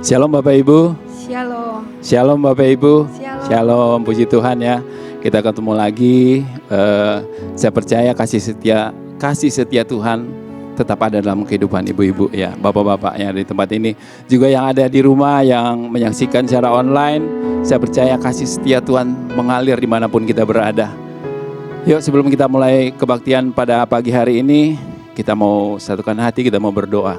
Shalom Bapak Ibu. Shalom. Shalom Bapak Ibu. Shalom. Shalom, puji Tuhan ya. Kita ketemu lagi. Saya percaya kasih setia Tuhan tetap ada dalam kehidupan ibu-ibu ya, bapak-bapak yang ada di tempat ini. Juga yang ada di rumah yang menyaksikan secara online. Saya percaya kasih setia Tuhan mengalir dimanapun kita berada. Yuk, sebelum kita mulai kebaktian pada pagi hari ini, kita mau satukan hati, kita mau berdoa.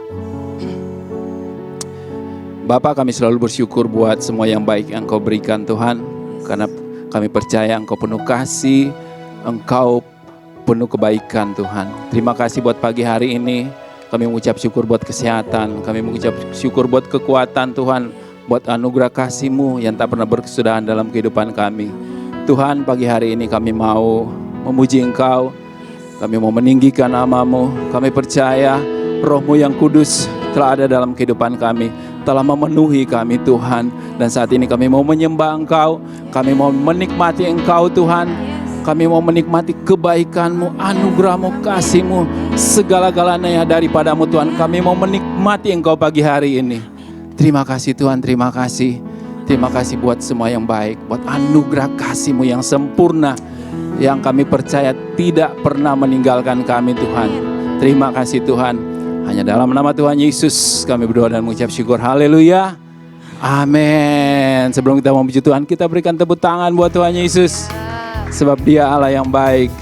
Bapa, kami selalu bersyukur buat semua yang baik yang Engkau berikan Tuhan. Karena kami percaya Engkau penuh kasih, Engkau penuh kebaikan Tuhan. Terima kasih buat pagi hari ini. Kami mengucap syukur buat kesehatan, kami mengucap syukur buat kekuatan Tuhan, buat anugerah kasih-Mu yang tak pernah berkesudahan dalam kehidupan kami. Tuhan, pagi hari ini kami mau memuji Engkau, kami mau meninggikan nama-Mu. Kami percaya Roh-Mu yang kudus telah ada dalam kehidupan kami, telah memenuhi kami Tuhan. Dan saat ini kami mau menyembah Engkau, kami mau menikmati Engkau Tuhan. Kami mau menikmati kebaikan-Mu, anugerah-Mu, kasih-Mu, segala-galanya daripada-Mu Tuhan. Kami mau menikmati Engkau pagi hari ini. Terima kasih Tuhan, terima kasih. Terima kasih buat semua yang baik, buat anugerah kasih-Mu yang sempurna, yang kami percaya tidak pernah meninggalkan kami Tuhan. Terima kasih Tuhan. Hanya dalam nama Tuhan Yesus kami berdoa dan mengucap syukur. Haleluya. Amin. Sebelum kita memuji Tuhan, kita berikan tepuk tangan buat Tuhan Yesus. Sebab Dia Allah yang baik.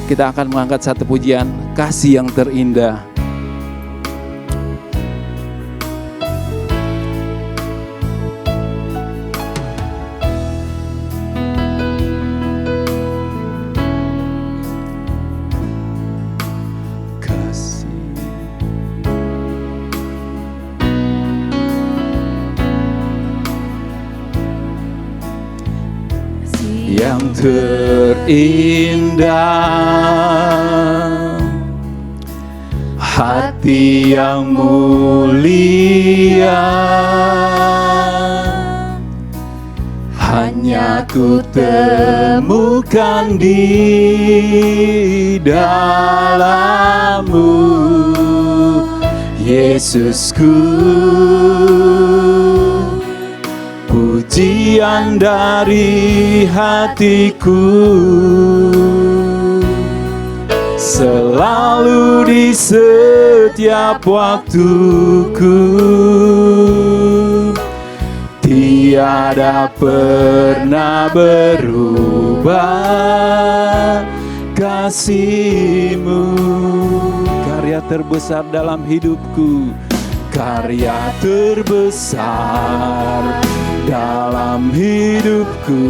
Kita akan mengangkat satu pujian, kasih yang terindah. Yang terindah, hati yang mulia, hanya ku temukan di dalam-Mu, Yesusku. Pujian dari hatiku, selalu di setiap waktuku, tiada pernah berubah kasih-Mu. Karya terbesar dalam hidupku, karya terbesar dalam hidupku,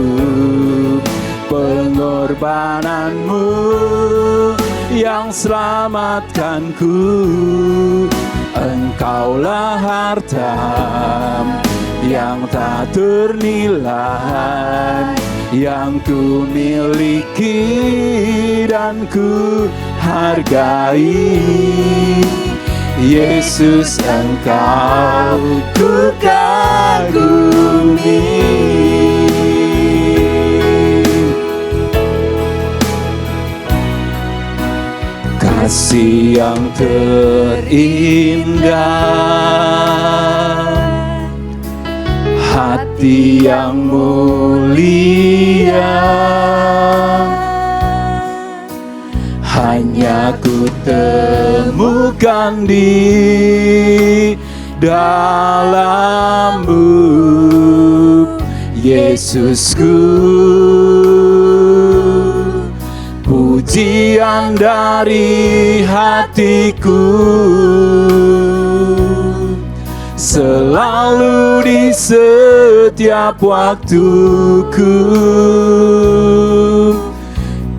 pengorbanan-Mu yang selamatkanku. Engkaulah harta yang tak ternilai, yang ku miliki dan ku hargai. Yesus, Engkau ku kagumi. Kasih yang terindah, hati yang mulia, hanya ku temukan di dalam-Mu, Yesusku. Pujian dari hatiku, selalu di setiap waktuku,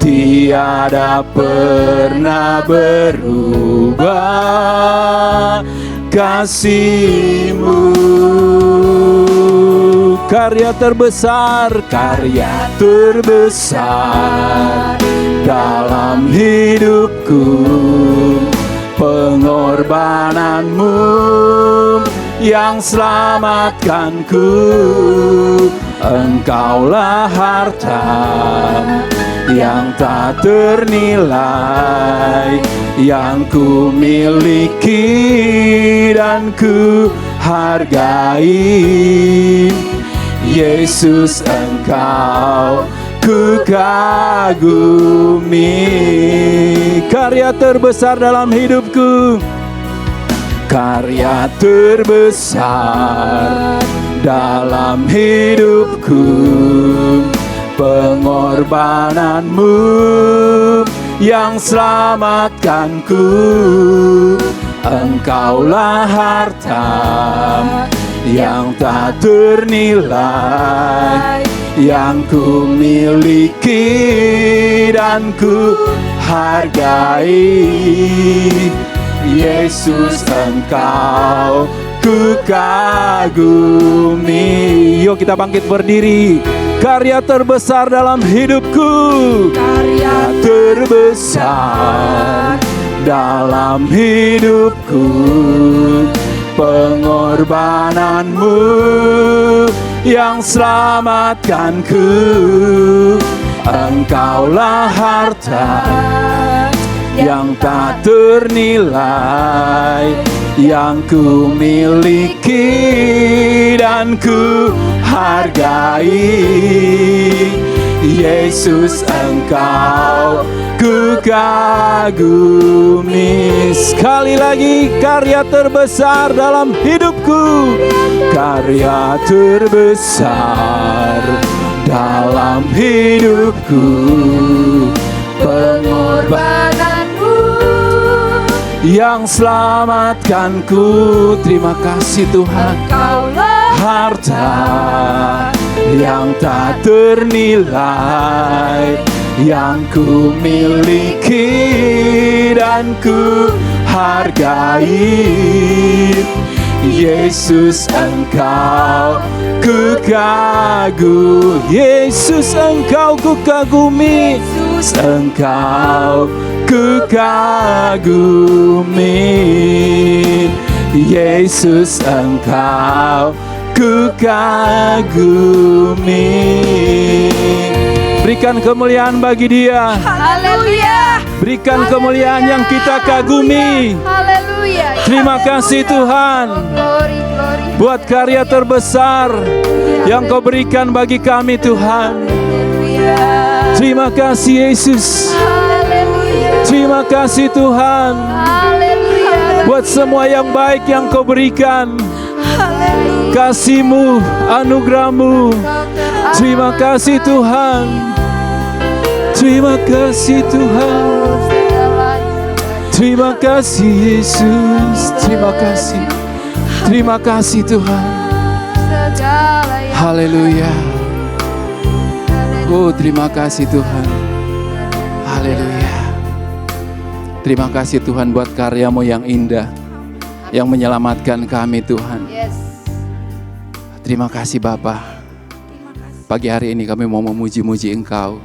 tiada pernah berubah kasih-Mu. Karya terbesar dalam hidupku, pengorbanan-Mu yang selamatkanku. Engkaulah harta yang tak ternilai, yang ku miliki dan ku hargai. Yesus, Engkau ku kagumi. Karya terbesar dalam hidupku, karya terbesar dalam hidupku, pengorbananmu yang selamatkanku. Engkaulah harta yang tak ternilai, yang ku miliki dan ku hargai. Yesus, Engkau ku kagumi. Yuk kita bangkit berdiri. Karya terbesar dalam hidupku, karya terbesar dalam hidupku, pengorbananmu yang selamatkanku. Engkaulah harta yang tak ternilai, yang ku miliki dan ku hargai. Yesus, Engkau ku kagumi. Sekali lagi, karya terbesar dalam hidupku, karya terbesar dalam hidupku, pengorbananmu yang selamatkanku. Terima kasih Tuhan. Harta yang tak ternilai, yang ku miliki dan ku hargai. Yesus, Engkau ku kagumi. Yesus, Engkau ku kagumi. Engkau ku kagumi. Yesus, Engkau ku kagumi. Berikan kemuliaan bagi Dia. Haleluya. Berikan kemuliaan yang kita kagumi. Haleluya. Terima kasih Tuhan buat karya terbesar yang Kau berikan bagi kami Tuhan. Terima kasih Yesus. Terima kasih Tuhan buat semua yang baik yang Kau berikan. Kasih-Mu, anugerah-Mu. Terima kasih Tuhan. Terima kasih Tuhan. Terima kasih Yesus. Terima kasih. Terima kasih Tuhan. Haleluya. Oh, terima kasih Tuhan. Haleluya. Terima kasih Tuhan buat karya-Mu yang indah, yang menyelamatkan kami Tuhan. Terima kasih Bapa. Pagi hari ini kami mau memuji-muji Engkau.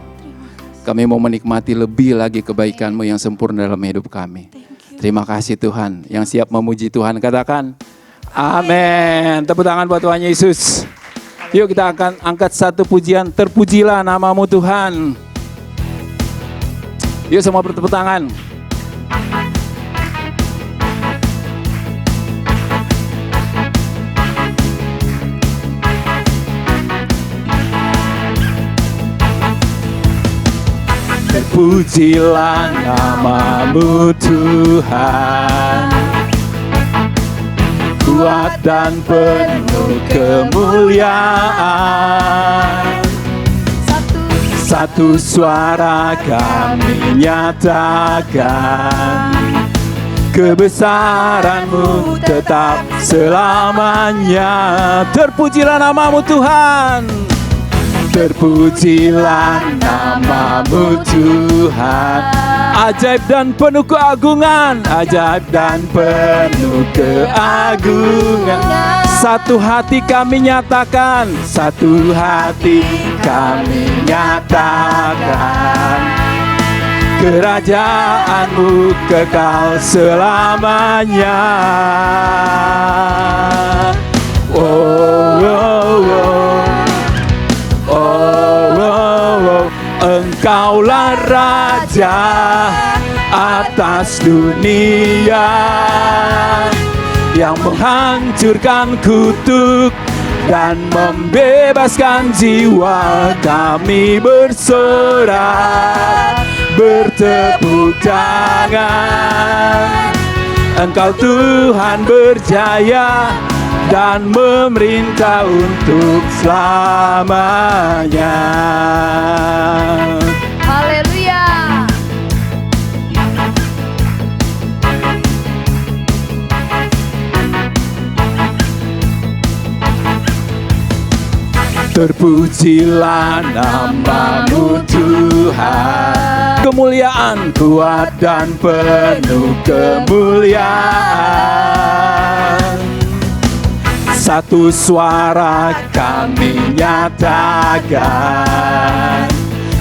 Kami mau menikmati lebih lagi kebaikan-Mu yang sempurna dalam hidup kami. Terima kasih Tuhan. Yang siap memuji Tuhan katakan amin. Tepuk tangan buat Tuhan Yesus. Yuk kita akan angkat satu pujian. Terpujilah nama-Mu Tuhan. Yuk semua bertepuk tangan. Terpujilah nama-Mu Tuhan, kuat dan penuh kemuliaan. Satu suara kami nyatakan, kebesaran-Mu tetap selamanya. Terpujilah nama-Mu Tuhan. Terpujilah nama-Mu Tuhan. Ajaib dan penuh keagungan, ajaib dan penuh keagungan. Satu hati kami nyatakan, satu hati kami nyatakan, kerajaan-Mu kekal selamanya. Oh, oh, oh. Oh, oh, oh. Engkaulah Raja atas dunia yang menghancurkan kutuk dan membebaskan jiwa. Kami bersorak, bertepuk tangan. Engkau Tuhan berjaya dan memerintah untuk selamanya. Haleluya. Terpujilah nama-Mu Tuhan, kemuliaan kuat dan penuh kemuliaan. Satu suara kami nyatakan,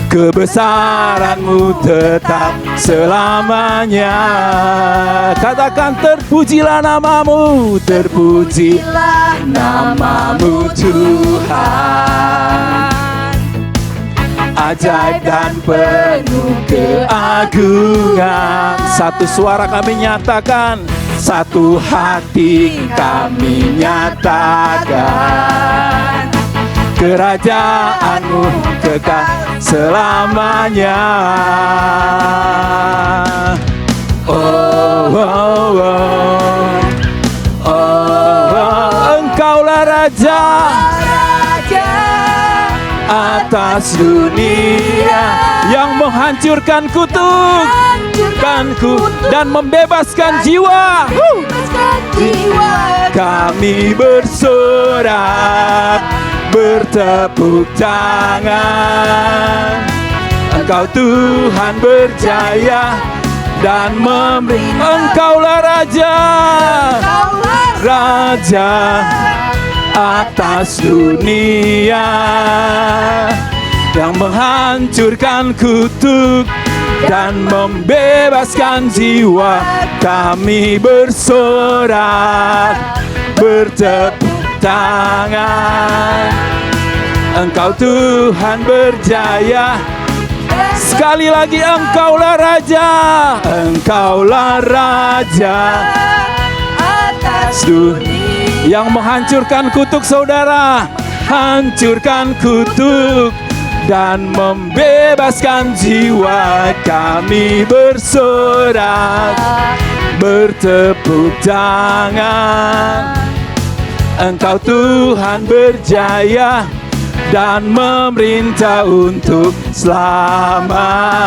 kebesaran-Mu tetap selamanya. Katakan, terpujilah nama-Mu, terpujilah nama-Mu Tuhan. Ajaib dan penuh keagungan. Satu suara kami nyatakan, satu hati kami nyatakan, kerajaan-Mu kekal selamanya. Oh, oh, oh, oh, Engkaulah Raja atas dunia yang menghancurkan kutuk dan membebaskan jiwa. Kami bersorak, bertepuk tangan. Engkau Tuhan berjaya dan memberi. Engkaulah Raja, Raja atas dunia yang menghancurkan kutuk dan membebaskan jiwa. Kami bersorak, bertepuk tangan. Engkau Tuhan berjaya. Sekali lagi, Engkaulah Raja, Engkaulah Raja atas dunia yang menghancurkan kutuk, saudara. Hancurkan kutuk dan membebaskan jiwa. Kami bersorak, bertepuk tangan. Engkau Tuhan berjaya dan memerintah untuk selamanya.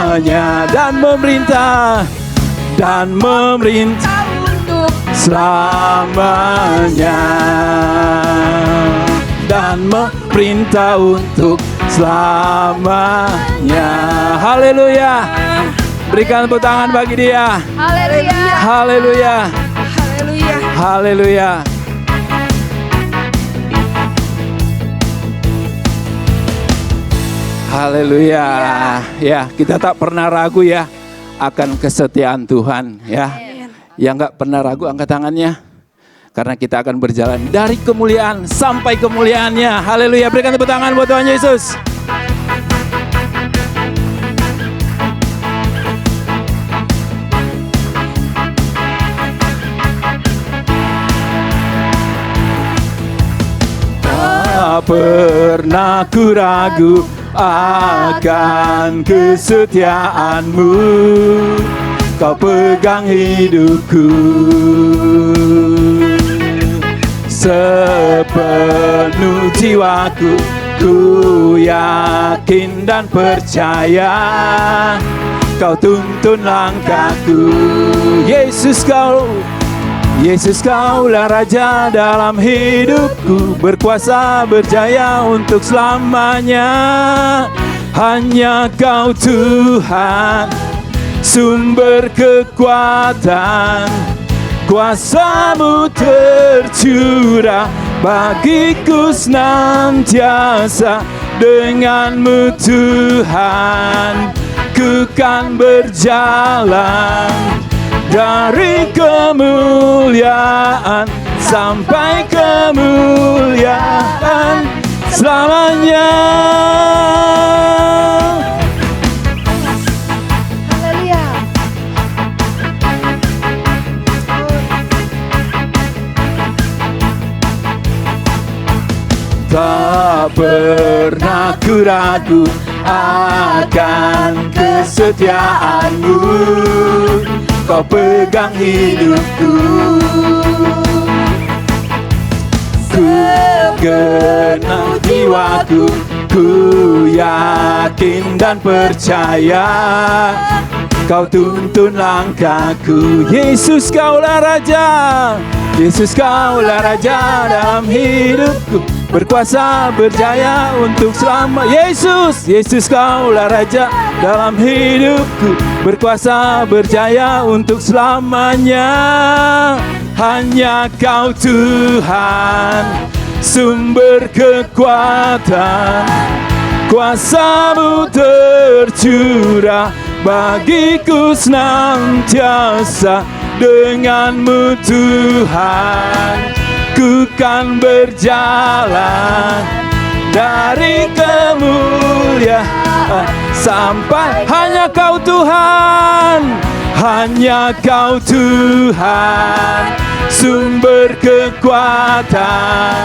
Dan memerintah untuk selamanya. Dan memerintah untuk selamanya. Haleluya. Berikan tepuk tangan bagi Dia. Haleluya. Haleluya. Haleluya. Haleluya. Haleluya. Ya, kita tak pernah ragu ya akan kesetiaan Tuhan ya. Yang nggak pernah ragu angkat tangannya. Karena kita akan berjalan dari kemuliaan sampai kemuliaannya. Haleluya. Berikan tepuk tangan buat Tuhan Yesus. Tak pernah ku ragu akan kesetiaan-Mu. Kau pegang hidupku, sepenuh jiwaku. Ku yakin dan percaya Kau tuntun langkahku. Yesus, Kaulah Raja dalam hidupku, berkuasa berjaya untuk selamanya. Hanya Kau Tuhan, sumber kekuatan, kuasa-Mu tercurah bagiku senantiasa. Dengan-Mu Tuhan, ku kan berjalan dari kemuliaan sampai kemuliaan selamanya. Tak pernah ku ragu akan kesetiaan-Mu. Kau pegang hidupku. Segenap jiwaku, ku yakin dan percaya Kau tuntun langkahku. Yesus, Kaulah Raja. Yesus, Kaulah Raja dalam hidupku, berkuasa berjaya untuk selama. Yesus, Yesus, Kaulah Raja dalam hidupku, berkuasa berjaya untuk selamanya. Hanya Kau Tuhan, sumber kekuatan, kuasa-Mu tercurah bagiku senantiasa. Dengan-Mu Tuhan, ku kan berjalan dari kemuliaan sampai. Hanya Kau Tuhan, hanya Kau Tuhan, sumber kekuatan,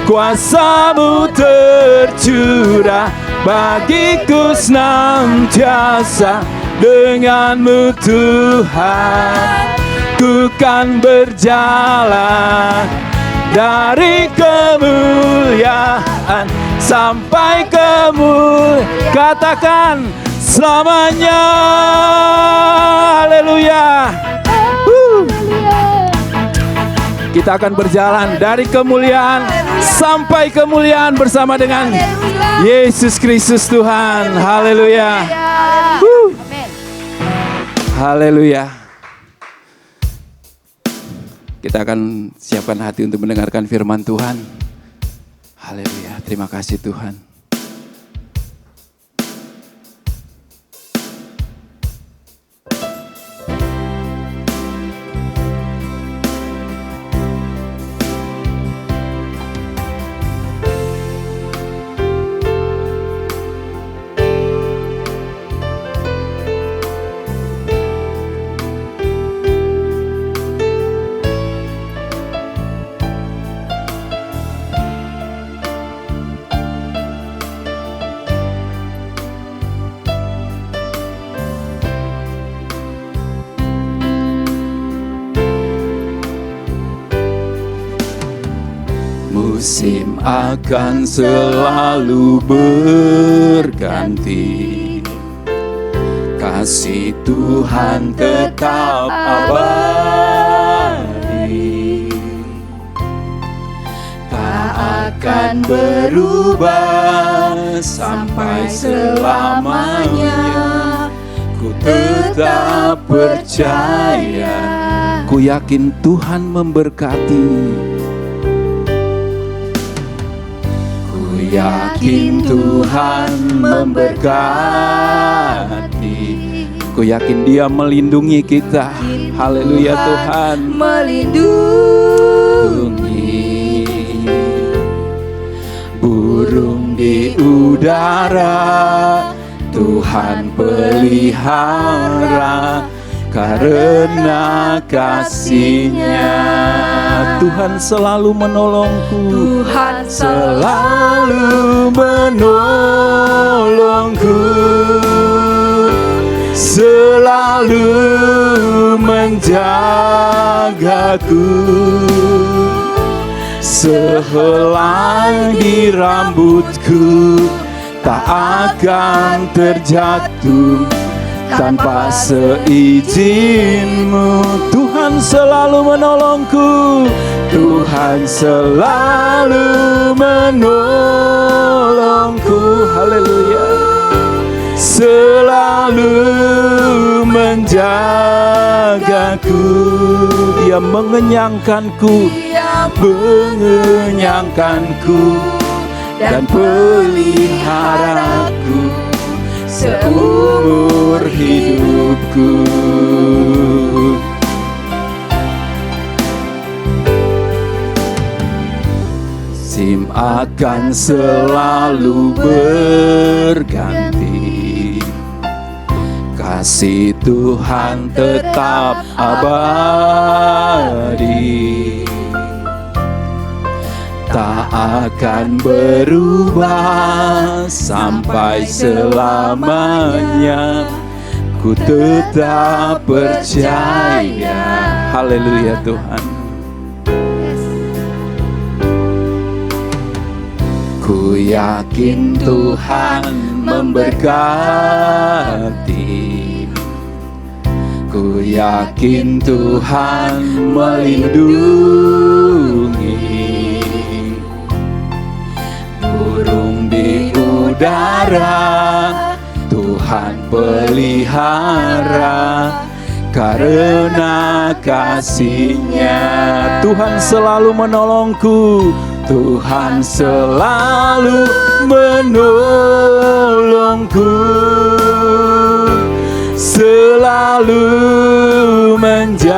kuasa-Mu tercurah bagiku senantiasa. Dengan-Mu Tuhan, ku kan berjalan dari kemuliaan sampai kemuliaan. Katakan selamanya. Haleluya. Kita akan berjalan dari kemuliaan sampai kemuliaan bersama dengan Yesus Kristus Tuhan. Haleluya. Haleluya. Kita akan siapkan hati untuk mendengarkan firman Tuhan. Haleluya. Terima kasih Tuhan. Musim akan selalu berganti, kasih Tuhan tetap abadi, tak akan berubah sampai selamanya. Ku tetap percaya, ku yakin Tuhan memberkati. Yakin Tuhan memberkati. Ku yakin Dia melindungi kita. Haleluya Tuhan. Melindungi burung di udara, Tuhan pelihara karena kasih-Nya. Tuhan selalu menolongku. Tuhan selalu menolongku, selalu menjagaku. Sehelai di rambutku tak akan terjatuh tanpa seizin-Mu. Tuhan selalu menolongku. Tuhan selalu menolongku. Haleluya. Selalu menjagaku. Dia mengenyangkanku, mengenyangkanku dan peliharaku seumur hidupku. Musim akan selalu berganti, kasih Tuhan tetap abadi, tak akan berubah sampai selamanya. Ku tetap percaya. Haleluya Tuhan. Ku yakin Tuhan memberkati. Ku yakin Tuhan melindungi. Burung di udara Tuhan pelihara, karena kasih-Nya Tuhan selalu menolongku. Tuhan selalu menolongku, selalu menjagaku.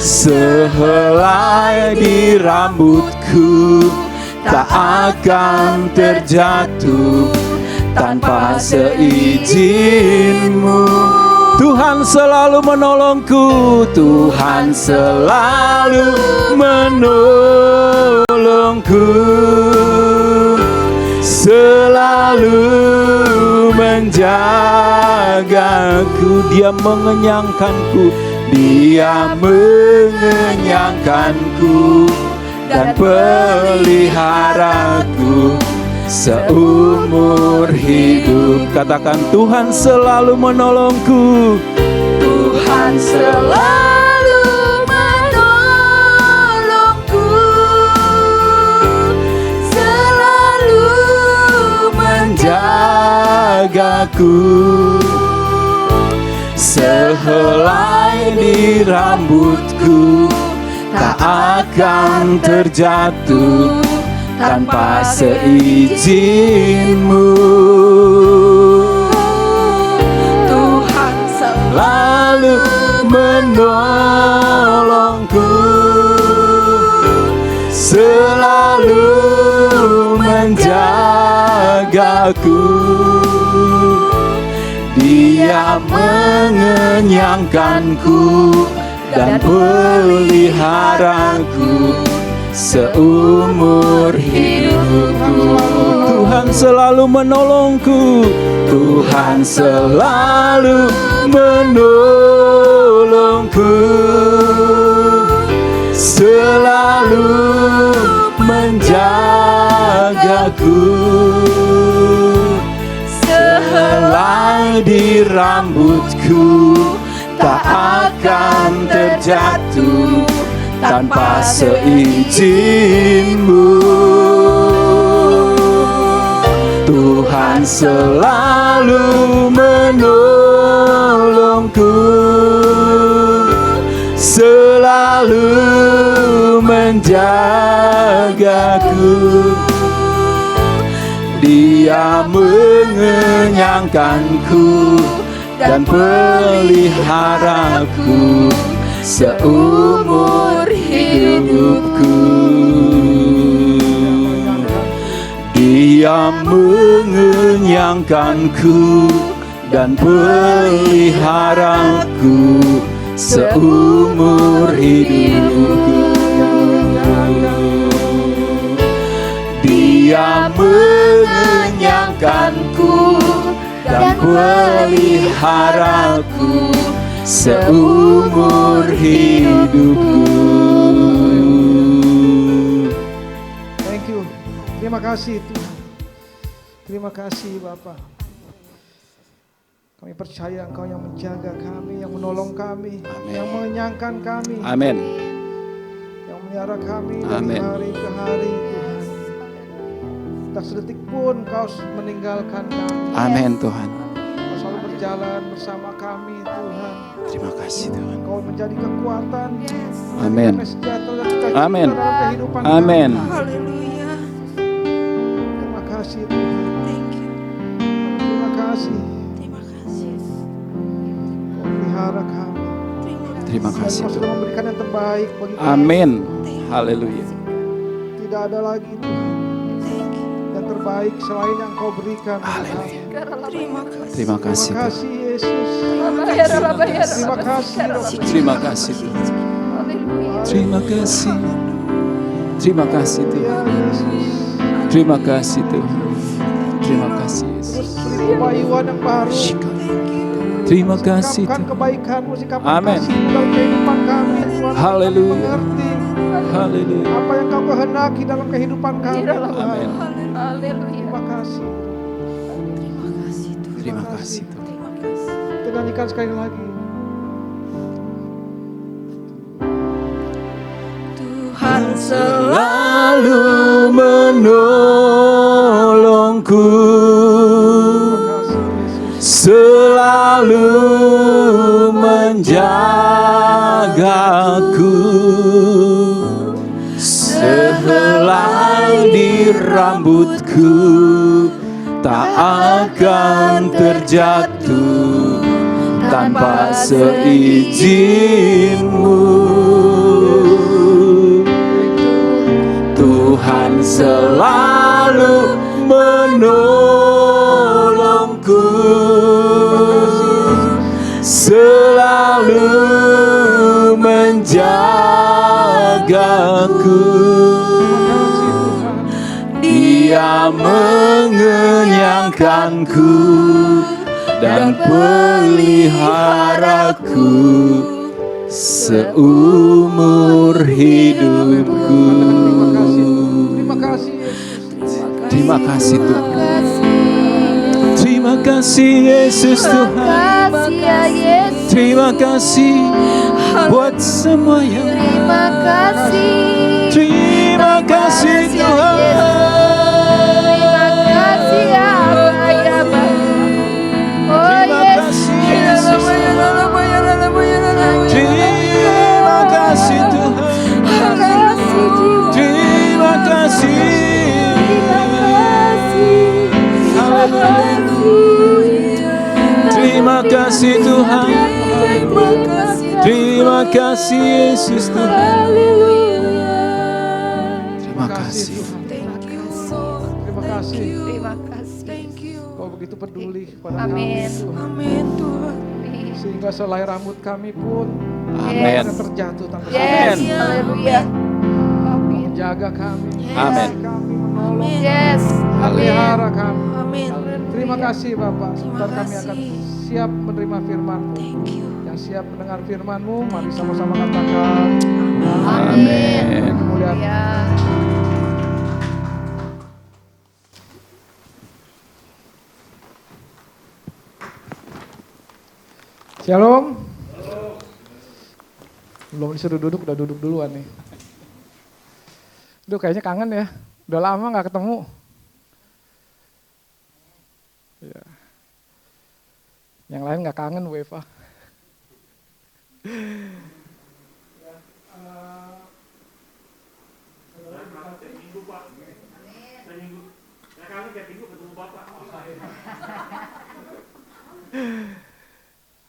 Sehelai di rambutku tak akan terjatuh tanpa seizin-Mu. Tuhan selalu menolongku, Tuhan selalu menolongku, selalu menjagaku. Dia mengenyangkanku, Dia mengenyangkanku dan peliharaku seumur hidup. Katakan, Tuhan selalu menolongku. Tuhan selalu menolongku, selalu menjagaku. Sehelai di rambutku tak akan terjatuh tanpa seizin-Mu. Tuhan selalu menolongku, selalu menjagaku. Dia mengenyangkanku dan peliharaku seumur hidupku. Tuhan selalu menolongku, Tuhan selalu menolongku, selalu menjagaku. Sehelai di rambutku tak akan terjatuh tanpa seizin-Mu. Tuhan selalu menolongku, selalu menjagaku. Dia mengenyangkanku dan peliharaku seumur hidupku. Dia mengenyangkanku dan peliharaku seumur hidupku. Dia mengenyangkanku dan peliharaku seumur hidupku. Thank you. Terima kasih Tuhan. Terima kasih Bapak. Kami percaya Engkau yang menjaga kami, yang menolong kami, yang mengenyangkan kami. Amin. Yang memelihara kami dari hari ke hari Tuhan. Tak sedetik pun Engkau meninggalkan kami. Amin Tuhan. Engkau selalu berjalan bersama kami Tuhan. Terima kasih Tuhan. Engkau menjadi kekuatan. Amin. Amin. Amin. Haleluya. Terima kasih Tuhan. Thank you. Terima kasih. Terima kasih. Engkau melihara kami. Terima kasih Engkau sudah Tuhan. memberikan yang terbaik bagi kami. Amin. Haleluya. Tidak ada lagi Tuhan yang terbaik selain yang Kau berikan. Haleluya. Terima kasih. Terima kasih Terima Tuhan. kasih Yesus. Terima kasih. Terima kasih Roh Kudus. Terima kasih Tuhan. Haleluya. Terima kasih. Terima kasih Tuhan. Terima kasih Tuhan. Terima kasih Yesus. Beri kebahagiaan yang baru. Terima kasih Sikapkan Tuhan. kebaikanmu, sikapkan Amin. kasih-Mu dalam kehidupan kami. Tuhan, Haleluya. kami mengerti Haleluya. apa yang Kau kehendaki dalam kehidupan kami. Tuhan. Amin. Terima kasih. Terima kasih Tuhan. Kita nyanyikan sekali lagi. Tuhan Selalu menolongku, selalu menjagaku, sehelai di rambutku tak akan terjatuh tanpa seizin-Mu. Tuhan selalu menolongku, selalu menjagaku. Dia mengenyangkanku dan peliharaku seumur hidupku. Terima kasih Tuhan. Terima kasih Yesus Tuhan. Terima kasih buat semua yang. Terima kasih. Terima kasih Tuhan. Terima kasih Abba ya Bapa. Oh kasih Yesus. Terima kasih Tuhan. Terima kasih. Terima kasih Tuhan. Terima kasih Yesus Tuhan. Terima kasih. Terima kasih. Terima kasih. Kau begitu peduli kepada Amin. kami. Tuhan. Amin Tuhan. Sehingga selai rambut kami pun Amin. tidak terjatuh tanpa Yes. Amin. Haleluya. Amin. menjaga kami. Amin. Kami menolong, Yes. pelihara kami. Amin. Terima kasih Bapak. Sebentar Terima kami akan kasih. siap menerima firman-Mu. Thank you. Yang siap mendengar firman-Mu, mari sama-sama katakan. Amin. Kemuliaan. Ya. Shalom. Belum disuruh duduk, udah duduk duluan nih. Duh, kayaknya kangen ya. Udah lama gak ketemu. Ya. Yang lain gak kangen, Bu Eva.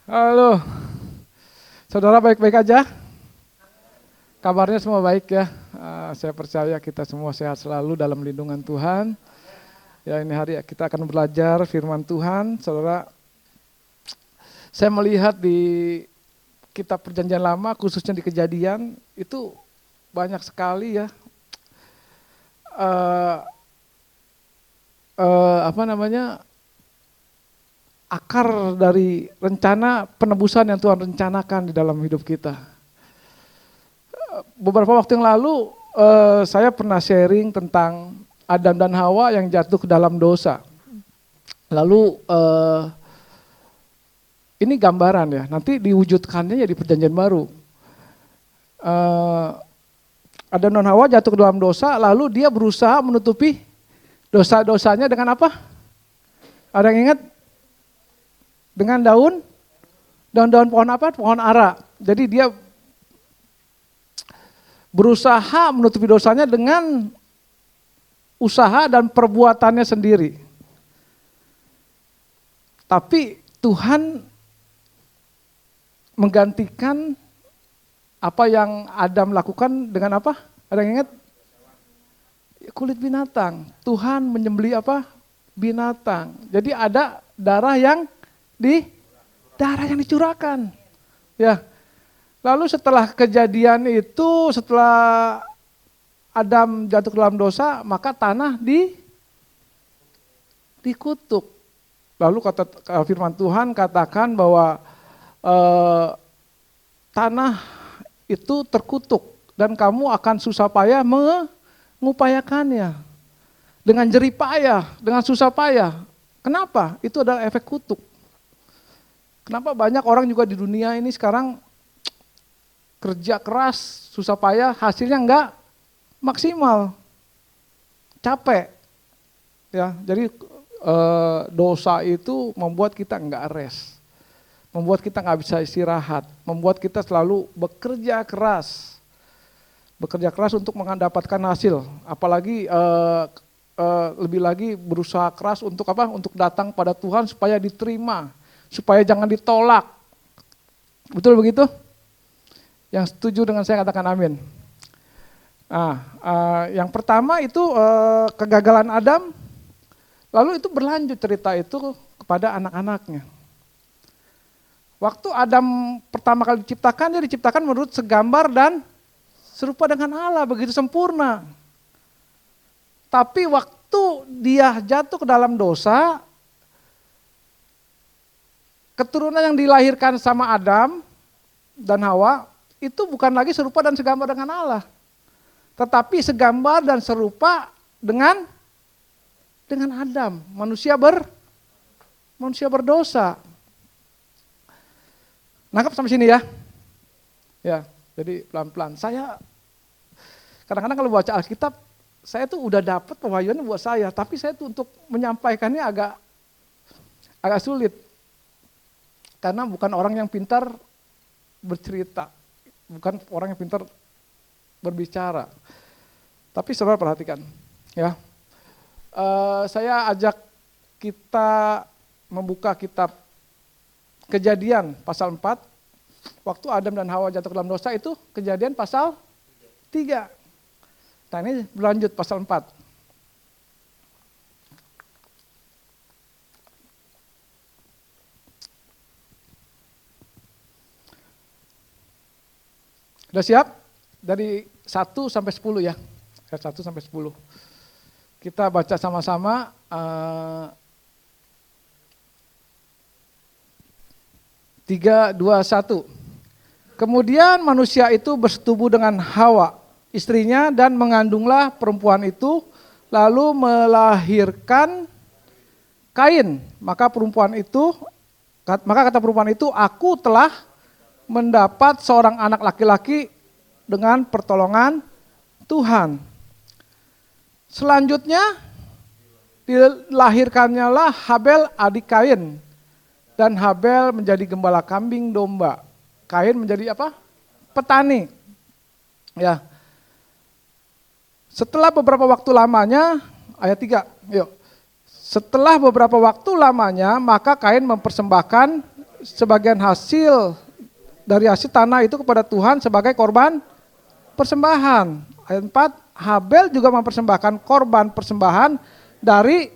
Halo, saudara baik-baik aja? Kabarnya semua baik ya. Saya percaya kita semua sehat selalu dalam lindungan Tuhan. Ya, ini hari kita akan belajar firman Tuhan. Saudara, saya melihat di kitab Perjanjian Lama, khususnya di Kejadian, itu banyak sekali ya. Akar dari rencana penebusan yang Tuhan rencanakan di dalam hidup kita. Beberapa waktu yang lalu saya pernah sharing tentang Adam dan Hawa yang jatuh ke dalam dosa. Lalu ini gambaran ya, nanti diwujudkannya ya di Perjanjian Baru. Adam dan Hawa jatuh ke dalam dosa, lalu dia berusaha menutupi dosa-dosanya dengan apa? Ada yang ingat? Dengan daun-daun pohon apa? Pohon ara. Jadi dia berusaha menutupi dosanya dengan usaha dan perbuatannya sendiri. Tapi Tuhan menggantikan apa yang Adam lakukan dengan apa? Ada yang ingat? Kulit binatang. Tuhan menyembelih apa? Binatang. Jadi ada darah yang dicurahkan. Ya. Lalu setelah kejadian itu, setelah Adam jatuh ke dalam dosa, maka tanah dikutuk. Lalu kata firman Tuhan katakan bahwa tanah itu terkutuk dan kamu akan susah payah mengupayakannya. Dengan jerih payah, dengan susah payah. Kenapa? Itu adalah efek kutuk. Kenapa banyak orang juga di dunia ini sekarang kerja keras, susah payah, hasilnya enggak maksimal, capek. Ya, jadi dosa itu membuat kita enggak rest, membuat kita enggak bisa istirahat, membuat kita selalu bekerja keras untuk mendapatkan hasil. Apalagi lebih lagi berusaha keras untuk apa? Untuk datang pada Tuhan supaya diterima, supaya jangan ditolak. Betul begitu? Yang setuju dengan saya katakan amin. Nah, yang pertama itu kegagalan Adam, lalu itu berlanjut cerita itu kepada anak-anaknya. Waktu Adam pertama kali diciptakan, dia diciptakan menurut segambar dan serupa dengan Allah, begitu sempurna. Tapi waktu dia jatuh ke dalam dosa, keturunan yang dilahirkan sama Adam dan Hawa, itu bukan lagi serupa dan segambar dengan Allah. Tetapi segambar dan serupa dengan Adam, manusia berdosa. Nangkap sampai sini ya? Ya, jadi pelan-pelan. Saya kadang-kadang kalau baca Alkitab, saya tuh udah dapat pewahyuannya buat saya, tapi saya tuh untuk menyampaikannya agak sulit. Karena bukan orang yang pintar bercerita. Bukan orang yang pintar berbicara. Tapi saudara perhatikan, ya. Saya ajak kita membuka kitab Kejadian pasal 4. Waktu Adam dan Hawa jatuh ke dalam dosa itu Kejadian pasal 3. Nah ini berlanjut pasal 4. Sudah siap? Dari 1 sampai 10 ya. Ayat 1 sampai 10. Kita baca sama-sama. 3, 2, 1. Kemudian manusia itu bersetubuh dengan Hawa, istrinya, dan mengandunglah perempuan itu, lalu melahirkan Kain. Maka kata perempuan itu, aku telah mendapat seorang anak laki-laki dengan pertolongan Tuhan. Selanjutnya dilahirkannya lah Habel adik Kain, dan Habel menjadi gembala kambing domba. Kain menjadi apa? Petani. Ya. Setelah beberapa waktu lamanya, ayat 3, yuk. Setelah beberapa waktu lamanya, maka Kain mempersembahkan sebagian hasil dari hasil tanah itu kepada Tuhan sebagai korban persembahan. Ayat 4, Habel juga mempersembahkan korban persembahan dari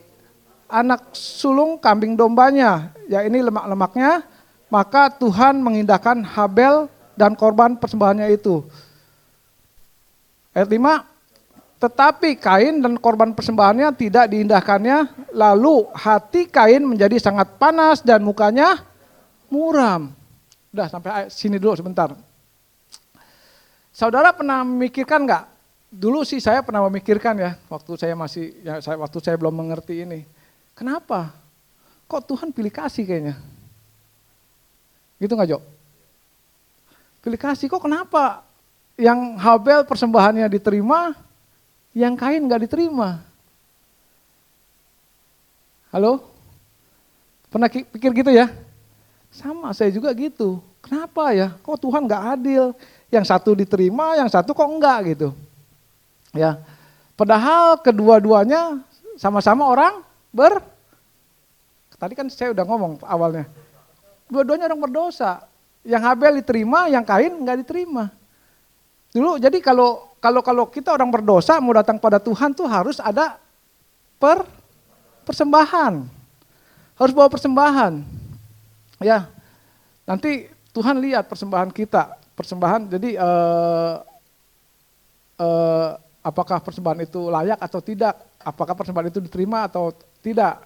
anak sulung kambing dombanya, ya ini lemak-lemaknya, maka Tuhan mengindahkan Habel dan korban persembahannya itu. Ayat 5, tetapi Kain dan korban persembahannya tidak diindahkannya, lalu hati Kain menjadi sangat panas dan mukanya muram. Udah sampai sini dulu sebentar. Saudara pernah memikirkan nggak? Dulu sih saya pernah memikirkan ya, waktu saya belum mengerti ini. Kenapa? Kok Tuhan pilih kasih kayaknya? Gitu nggak, Jo? Pilih kasih, kok kenapa? Yang Habel persembahannya diterima, yang Kain nggak diterima. Halo? Pernah pikir gitu ya? Sama, saya juga gitu. Kenapa ya? Kok Tuhan nggak adil? Yang satu diterima, yang satu kok enggak gitu. Ya, padahal kedua-duanya sama-sama orang tadi kan saya udah ngomong awalnya. Dua-duanya orang berdosa. Yang Habel diterima, yang Kain nggak diterima. Dulu jadi kalau kita orang berdosa mau datang pada Tuhan tuh harus ada persembahan. Harus bawa persembahan. Ya. Nanti Tuhan lihat persembahan kita. persembahan. Jadi apakah persembahan itu layak atau tidak? Apakah persembahan itu diterima atau tidak?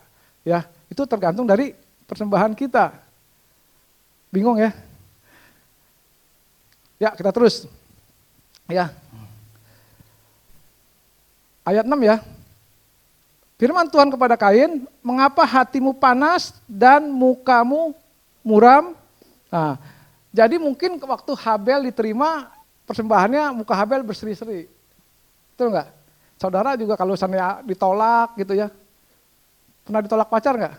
Ya, itu tergantung dari persembahan kita. Bingung ya? Ya, kita terus. Ya. Ayat 6 ya. Firman Tuhan kepada Kain, mengapa hatimu panas dan mukamu muram? Nah, jadi mungkin waktu Habel diterima persembahannya muka Habel berseri-seri. Betul enggak? Saudara juga kalau misalnya ditolak gitu ya. Pernah ditolak pacar enggak?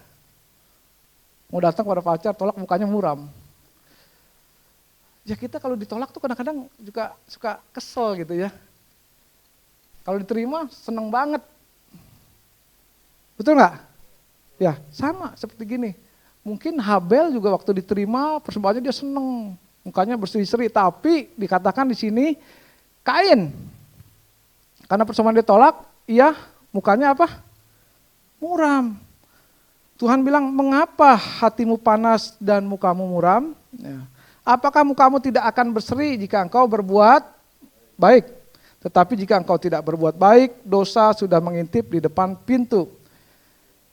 Mau datang pada pacar, tolak mukanya muram. Ya kita kalau ditolak tuh kadang-kadang juga suka kesel gitu ya. Kalau diterima seneng banget. Betul nggak? Ya sama seperti gini. Mungkin Habel juga waktu diterima persembahannya dia seneng, mukanya berseri-seri. Tapi dikatakan di sini Kain, karena persembahan ditolak, iya mukanya apa? Muram. Tuhan bilang, mengapa hatimu panas dan mukamu muram? Ya. Apakah mukamu tidak akan berseri jika engkau berbuat baik? Tetapi jika engkau tidak berbuat baik, dosa sudah mengintip di depan pintu.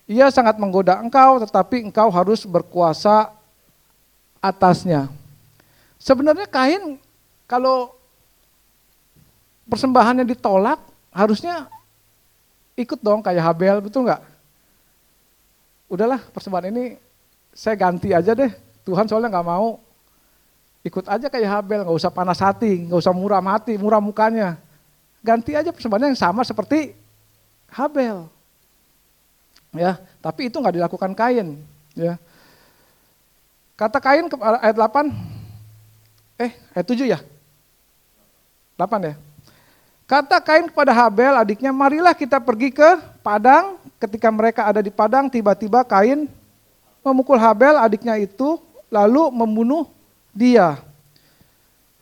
Ia sangat menggoda engkau, tetapi engkau harus berkuasa atasnya. Sebenarnya Kain kalau persembahannya ditolak, harusnya ikut dong kayak Habel, betul nggak? Udahlah persembahan ini saya ganti aja deh, Tuhan soalnya nggak mau. Ikut aja kayak Habel, nggak usah panas hati, nggak usah muram hati, muram mukanya. Ganti aja persembahannya yang sama seperti Habel. Ya, tapi itu nggak dilakukan Kain. Ya. Kata Kain ayat 8, ayat 7 ya? 8 ya? Kata Kain kepada Habel adiknya, marilah kita pergi ke padang. Ketika mereka ada di padang, tiba-tiba Kain memukul Habel adiknya itu, lalu membunuh dia.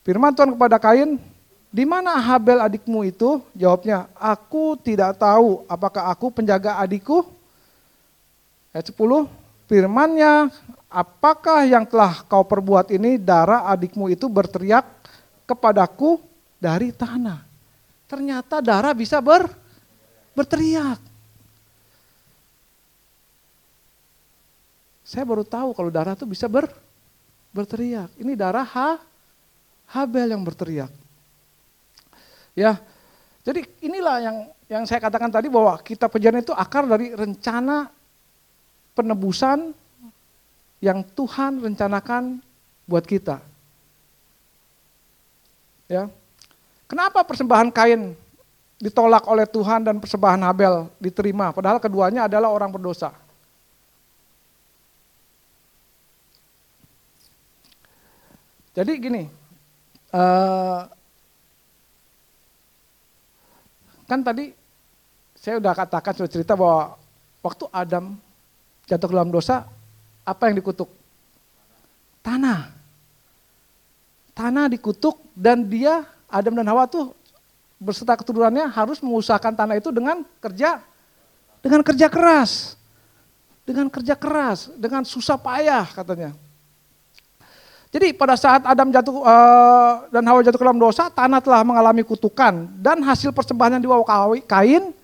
Firman Tuhan kepada Kain, di mana Habel adikmu itu? Jawabnya, aku tidak tahu, apakah aku penjaga adikku? Ayat 10, firman-Nya, apakah yang telah kau perbuat ini? Darah adikmu itu berteriak kepadaku dari tanah. Ternyata darah bisa berteriak. Saya baru tahu kalau darah itu bisa berteriak. Ini darah Habel yang berteriak. Ya, jadi inilah yang saya katakan tadi bahwa kitab Kejadian itu akar dari rencana penebusan yang Tuhan rencanakan buat kita. Ya. Kenapa persembahan Kain ditolak oleh Tuhan dan persembahan Habel diterima? Padahal keduanya adalah orang berdosa. Jadi gini, kan tadi saya sudah katakan, sudah cerita bahwa waktu Adam jatuh ke dalam dosa, apa yang dikutuk? Tanah. Tanah dikutuk dan dia, Adam dan Hawa tuh beserta keturunannya harus mengusahakan tanah itu dengan kerja keras. Dengan kerja keras, dengan susah payah katanya. Jadi pada saat Adam jatuh dan Hawa jatuh ke dalam dosa, tanah telah mengalami kutukan dan hasil persembahan yang dibawa Kain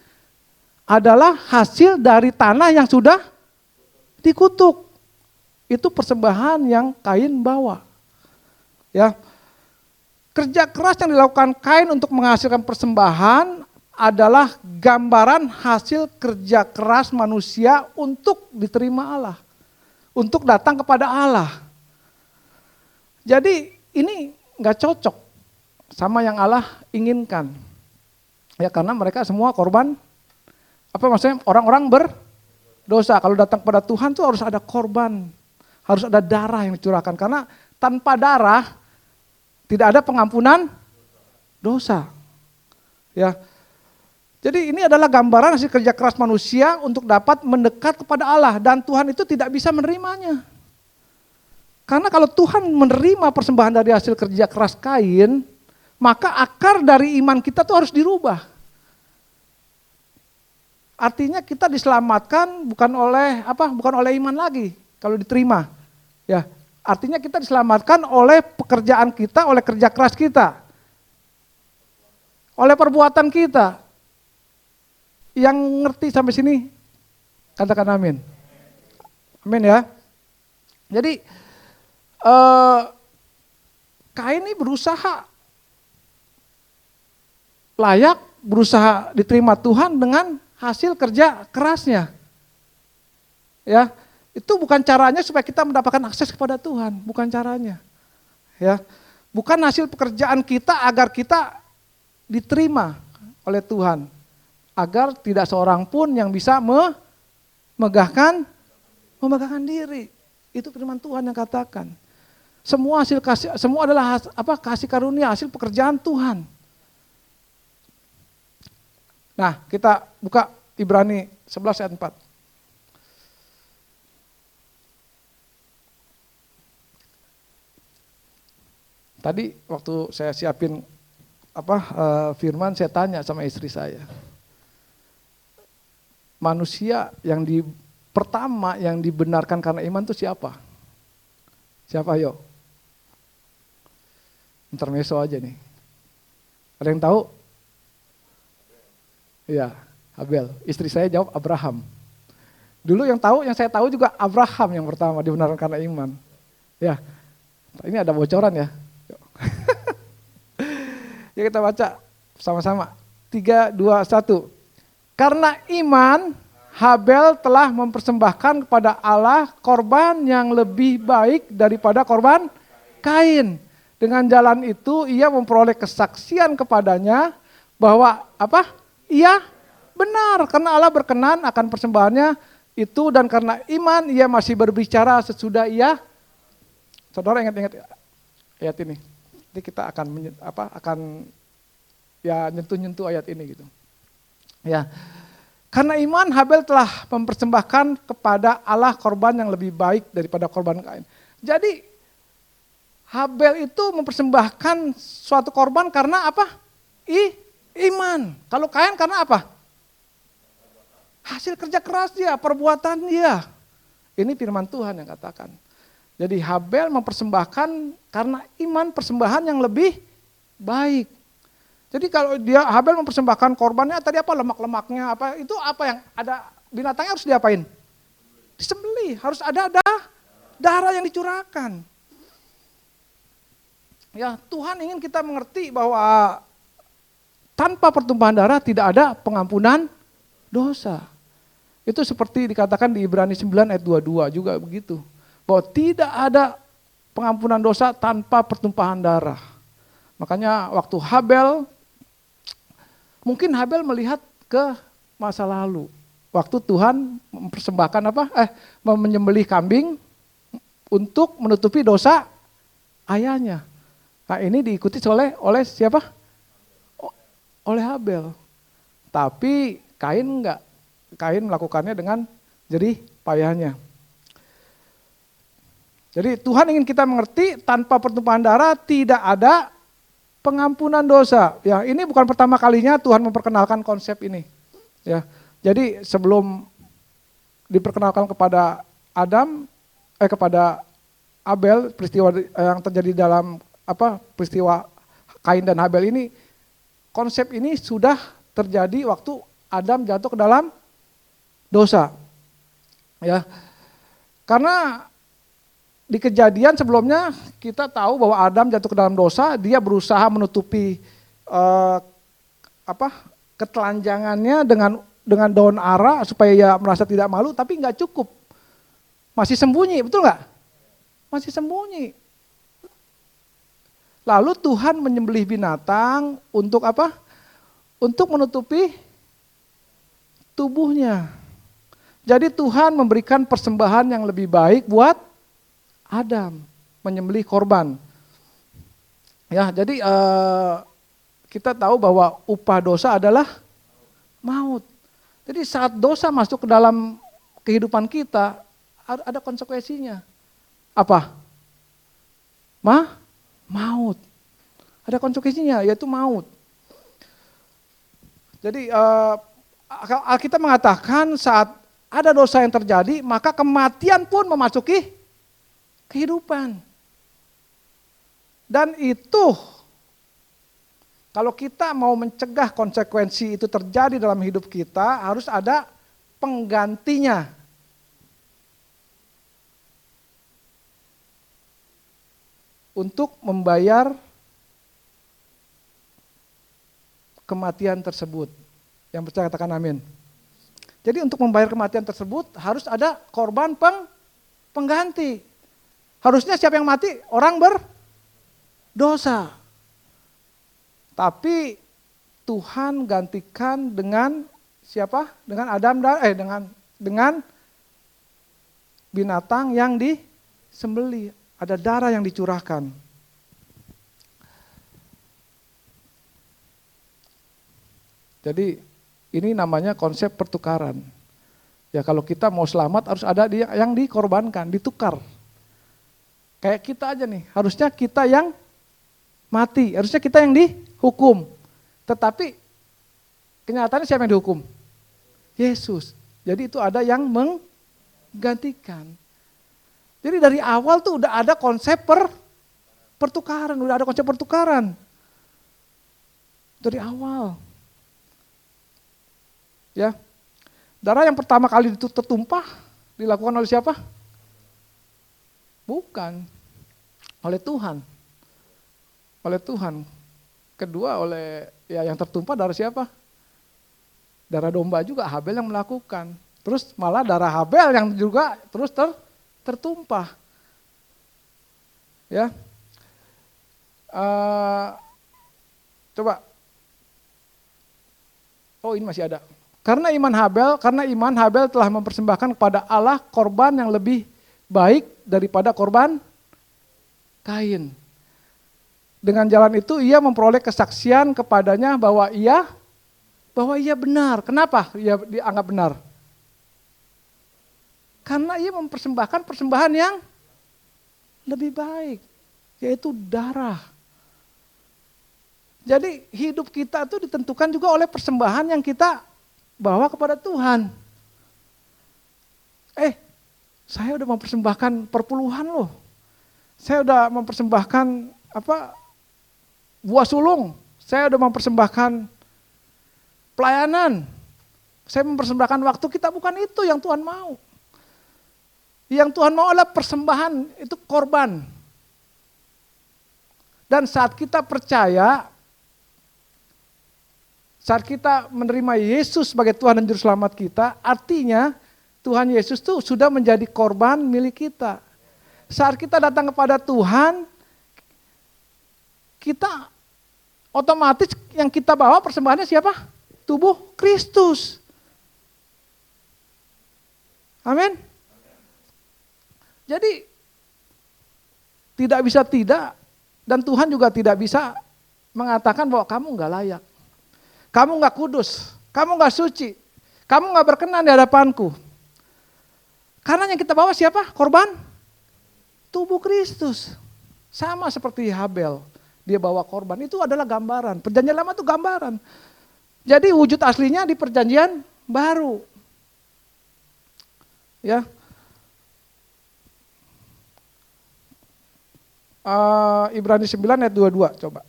adalah hasil dari tanah yang sudah dikutuk. Itu persembahan yang Kain bawa. Ya. Kerja keras yang dilakukan Kain untuk menghasilkan persembahan adalah gambaran hasil kerja keras manusia untuk diterima Allah. Untuk datang kepada Allah. Jadi ini nggak cocok sama yang Allah inginkan. Ya karena mereka semua korban, apa maksudnya orang-orang berdosa. Kalau datang kepada Tuhan tuh harus ada korban, harus ada darah yang dicurahkan. Karena tanpa darah tidak ada pengampunan dosa. Ya, jadi ini adalah gambaran hasil kerja keras manusia untuk dapat mendekat kepada Allah dan Tuhan itu tidak bisa menerimanya. Karena kalau Tuhan menerima persembahan dari hasil kerja keras Kain, maka akar dari iman kita tuh harus dirubah. Artinya kita diselamatkan bukan oleh iman lagi kalau diterima. Ya, Artinya kita diselamatkan oleh pekerjaan kita, oleh kerja keras kita. Oleh perbuatan kita. Yang ngerti sampai sini, katakan amin. Amin ya. Jadi, Kain ini berusaha layak, berusaha diterima Tuhan dengan hasil kerja kerasnya. Ya, itu bukan caranya supaya kita mendapatkan akses kepada Tuhan, bukan caranya. Ya, bukan hasil pekerjaan kita agar kita diterima oleh Tuhan, agar tidak seorang pun yang bisa memegahkan diri. Itu firman Tuhan yang katakan. Semua hasil kasih, semua adalah kasih karunia, hasil pekerjaan Tuhan. Nah, kita buka Ibrani 11 ayat 4. Tadi waktu saya siapin firman, saya tanya sama istri saya. Manusia yang pertama yang dibenarkan karena iman itu siapa? Siapa yo? Intermezzo aja nih. Ada yang tahu? Iya, Habel. Istri saya jawab Abraham. Dulu yang saya tahu juga Abraham yang pertama dibenarkan karena iman. Ya, ini ada bocoran ya. Ya kita baca sama-sama. 3, 2, 1. Karena iman, Habel telah mempersembahkan kepada Allah korban yang lebih baik daripada korban Kain. Dengan jalan itu ia memperoleh kesaksian kepadanya bahwa ia benar karena Allah berkenan akan persembahannya itu, dan karena iman ia masih berbicara sesudah ia. Saudara ingat-ingat ayat ini. Nanti kita akan nyentuh-nyentuh ayat ini gitu. Ya. Karena iman Habel telah mempersembahkan kepada Allah korban yang lebih baik daripada korban Kain. Jadi Habel itu mempersembahkan suatu korban karena apa? Iman. Kalau Kain karena apa? Hasil kerja keras dia, perbuatan dia. Ini firman Tuhan yang katakan. Jadi Habel mempersembahkan karena iman, persembahan yang lebih baik. Jadi kalau Habel mempersembahkan korbannya tadi lemak-lemaknya itu yang ada binatangnya harus diapain? Disembelih, harus ada darah yang dicurahkan. Ya, Tuhan ingin kita mengerti bahwa tanpa pertumpahan darah tidak ada pengampunan dosa. Itu seperti dikatakan di Ibrani 9 ayat 22 juga begitu. Bahwa tidak ada pengampunan dosa tanpa pertumpahan darah. Makanya waktu mungkin Habel melihat ke masa lalu. Waktu Tuhan mempersembahkan menyembelih kambing untuk menutupi dosa ayahnya. Nah ini diikuti oleh siapa? Oleh Habel. Tapi Kain enggak. Kain melakukannya dengan jerih payahnya. Jadi Tuhan ingin kita mengerti tanpa pertumpahan darah tidak ada pengampunan dosa. Ya, ini bukan pertama kalinya Tuhan memperkenalkan konsep ini. Ya. Jadi sebelum diperkenalkan kepada kepada Abel, peristiwa yang terjadi dalam peristiwa Kain dan Habel ini, konsep ini sudah terjadi waktu Adam jatuh ke dalam dosa. Ya. Karena di Kejadian sebelumnya kita tahu bahwa Adam jatuh ke dalam dosa, dia berusaha menutupi ketelanjangannya dengan daun ara supaya ia merasa tidak malu, tapi nggak cukup, masih sembunyi, betul nggak? Masih sembunyi. Lalu Tuhan menyembelih binatang untuk apa? Untuk menutupi tubuhnya. Jadi Tuhan memberikan persembahan yang lebih baik buat Adam, menyembelih korban. Ya, jadi kita tahu bahwa upah dosa adalah maut. Jadi saat dosa masuk ke dalam kehidupan kita, ada konsekuensinya. Apa? Maut. Ada konsekuensinya, yaitu maut. Jadi Alkitab mengatakan saat ada dosa yang terjadi, maka kematian pun memasuki kehidupan. Dan itu, kalau kita mau mencegah konsekuensi itu terjadi dalam hidup kita, harus ada penggantinya. Untuk membayar kematian tersebut. Yang percaya katakan amin. Jadi untuk membayar kematian tersebut harus ada korban pengganti. Harusnya siapa yang mati? Orang berdosa. Tapi Tuhan gantikan dengan siapa? Dengan dengan binatang yang disembelih. Ada darah yang dicurahkan. Jadi ini namanya konsep pertukaran. Ya kalau kita mau selamat harus ada yang dikorbankan, ditukar. Kayak kita aja nih, harusnya kita yang mati, harusnya kita yang dihukum. Tetapi kenyataannya siapa yang dihukum? Yesus. Jadi itu ada yang menggantikan. Jadi dari awal tuh udah ada konsep pertukaran, udah ada konsep pertukaran. Dari awal. Ya, darah yang pertama kali itu tertumpah dilakukan oleh siapa? Bukan, oleh Tuhan. Oleh Tuhan. Kedua oleh yang tertumpah darah siapa? Darah domba juga Habel yang melakukan. Terus malah darah Habel yang juga terus tertumpah. Ya, coba. Oh ini masih ada. Karena iman Habel telah mempersembahkan kepada Allah korban yang lebih baik daripada korban Kain. Dengan jalan itu ia memperoleh kesaksian kepadanya bahwa ia benar. Kenapa ia dianggap benar? Karena ia mempersembahkan persembahan yang lebih baik, yaitu darah. Jadi hidup kita itu ditentukan juga oleh persembahan yang kita bawa kepada Tuhan. Saya udah mempersembahkan perpuluhan loh. Saya udah mempersembahkan buah sulung. Saya udah mempersembahkan pelayanan. Saya mempersembahkan waktu kita, bukan itu yang Tuhan mau. Yang Tuhan mau adalah persembahan, itu korban. Dan saat kita percaya, saat kita menerima Yesus sebagai Tuhan dan Juru Selamat kita, artinya Tuhan Yesus itu sudah menjadi korban milik kita. Saat kita datang kepada Tuhan, kita otomatis yang kita bawa persembahannya siapa? Tubuh Kristus. Amin. Jadi tidak bisa tidak, dan Tuhan juga tidak bisa mengatakan bahwa kamu enggak layak. Kamu enggak kudus, kamu enggak suci, kamu enggak berkenan di hadapanku. Karena yang kita bawa siapa? Korban tubuh Kristus. Sama seperti Habel, dia bawa korban, itu adalah gambaran. Perjanjian lama itu gambaran. Jadi wujud aslinya di perjanjian baru. Ya. Ibrani 9 ayat 22 coba.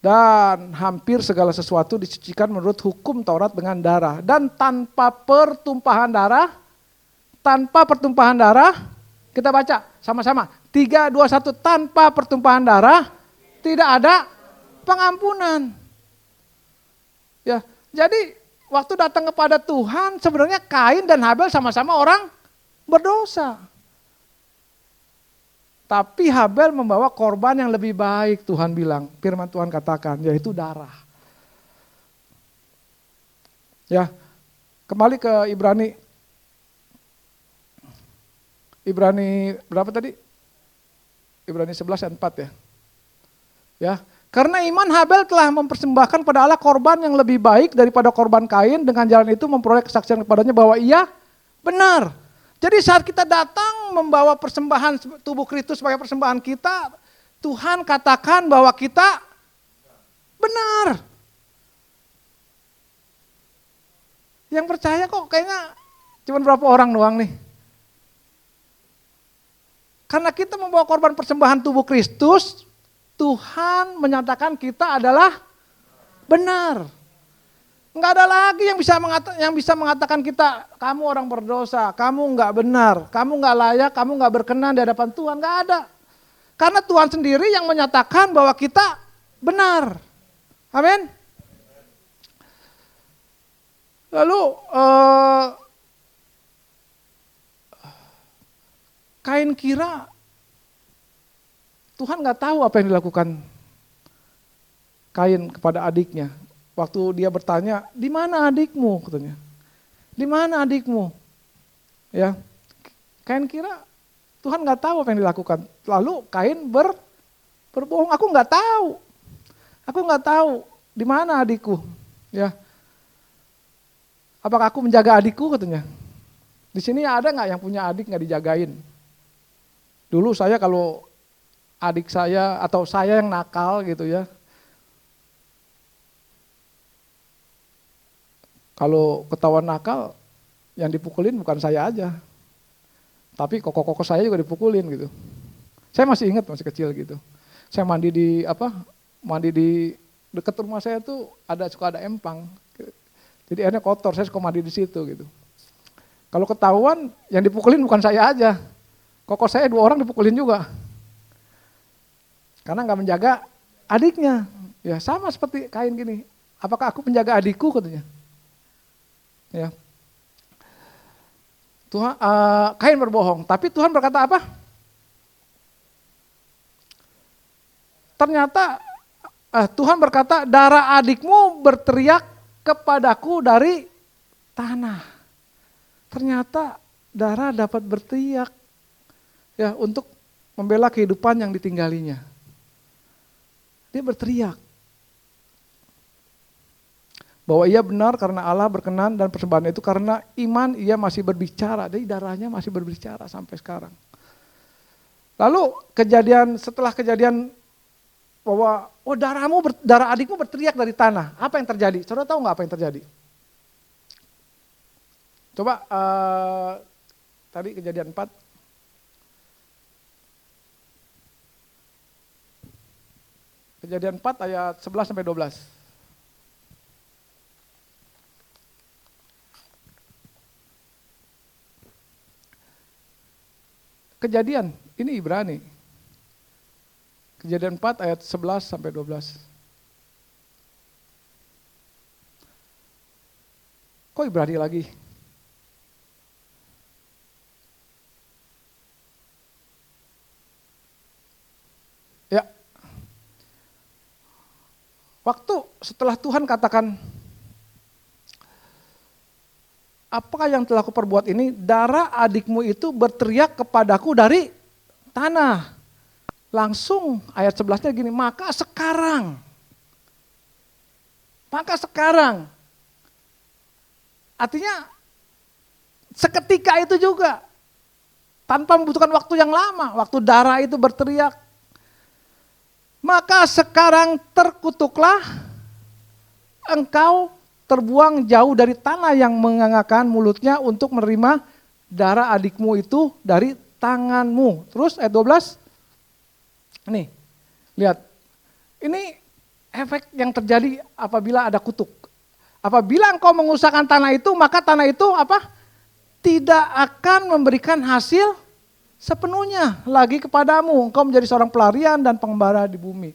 Dan hampir segala sesuatu disucikan menurut hukum Taurat dengan darah. Dan tanpa pertumpahan darah, kita baca sama-sama. 3, 2, 1, tanpa pertumpahan darah, tidak ada pengampunan. Ya, jadi waktu datang kepada Tuhan, sebenarnya Kain dan Habel sama-sama orang berdosa. Tapi Habel membawa korban yang lebih baik, Tuhan bilang. Firman Tuhan katakan, yaitu darah. Ya, kembali ke Ibrani. Ibrani berapa tadi? Ibrani 11 ayat 4 ya. Ya, karena iman Habel telah mempersembahkan pada Allah korban yang lebih baik daripada korban Kain, dengan jalan itu memperoleh kesaksian kepadanya bahwa ia benar. Jadi saat kita datang membawa persembahan tubuh Kristus sebagai persembahan kita, Tuhan katakan bahwa kita benar. Yang percaya kok kayaknya cuma berapa orang doang nih. Karena kita membawa korban persembahan tubuh Kristus, Tuhan menyatakan kita adalah benar. Enggak ada lagi yang bisa mengatakan kita, kamu orang berdosa, kamu enggak benar, kamu enggak layak, kamu enggak berkenan di hadapan Tuhan, enggak ada. Karena Tuhan sendiri yang menyatakan bahwa kita benar. Amin. Lalu Kain kira Tuhan nggak tahu apa yang dilakukan Kain kepada adiknya. Waktu dia bertanya, di mana adikmu? Katanya, di mana adikmu? Ya, Kain kira Tuhan nggak tahu apa yang dilakukan. Lalu Kain berbohong, aku nggak tahu di mana adikku. Ya, apakah aku menjaga adikku? Katanya. Di sini ada nggak yang punya adik nggak dijagain? Dulu saya kalau adik saya atau saya yang nakal gitu ya, kalau ketahuan nakal, yang dipukulin bukan saya aja, tapi koko-koko saya juga dipukulin gitu. Saya masih ingat masih kecil gitu. Saya mandi di dekat rumah saya tuh suka ada empang, jadi airnya kotor. Saya suka mandi di situ gitu. Kalau ketahuan, yang dipukulin bukan saya aja. Koko saya 2 orang dipukulin juga. Karena nggak menjaga adiknya. Ya sama seperti Kain gini. Apakah aku menjaga adikku katanya? Ya. Tuhan, Kain berbohong. Tapi Tuhan berkata apa? Ternyata Tuhan berkata, darah adikmu berteriak kepadaku dari tanah. Ternyata darah dapat berteriak. Ya, untuk membela kehidupan yang ditinggalinya. Dia berteriak bahwa ia benar karena Allah berkenan dan persembahan itu karena iman ia masih berbicara. Jadi darahnya masih berbicara sampai sekarang. Lalu setelah kejadian bahwa darah adikmu berteriak dari tanah. Apa yang terjadi? Saudara tahu nggak apa yang terjadi? Coba tadi Kejadian 4. Kejadian 4 ayat 11 sampai 12. Kejadian, ini Ibrani. Kejadian 4 ayat 11 sampai 12. Kok Ibrani lagi? Ya. Waktu setelah Tuhan katakan, apakah yang telah kuperbuat ini? Darah adikmu itu berteriak kepadaku dari tanah. Langsung ayat 11-nya gini, maka sekarang. Artinya seketika itu juga. Tanpa membutuhkan waktu yang lama. Waktu darah itu berteriak. Maka sekarang terkutuklah engkau terbuang jauh dari tanah yang menganggarkan mulutnya untuk menerima darah adikmu itu dari tanganmu. Terus ayat 12, nih lihat, ini efek yang terjadi apabila ada kutuk. Apabila engkau mengusahakan tanah itu, maka tanah itu apa? Tidak akan memberikan hasil sepenuhnya lagi kepadamu. Engkau menjadi seorang pelarian dan pengembara di bumi.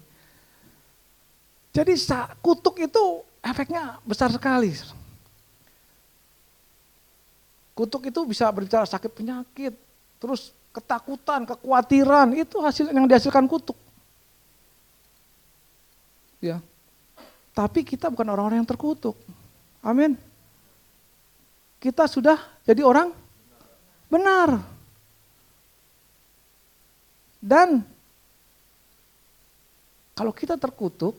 Jadi kutuk itu efeknya besar sekali. Kutuk itu bisa berbicara sakit penyakit, terus ketakutan, kekhawatiran, itu hasil yang dihasilkan kutuk. Ya. Tapi kita bukan orang-orang yang terkutuk. Amin. Kita sudah jadi orang benar. Dan kalau kita terkutuk,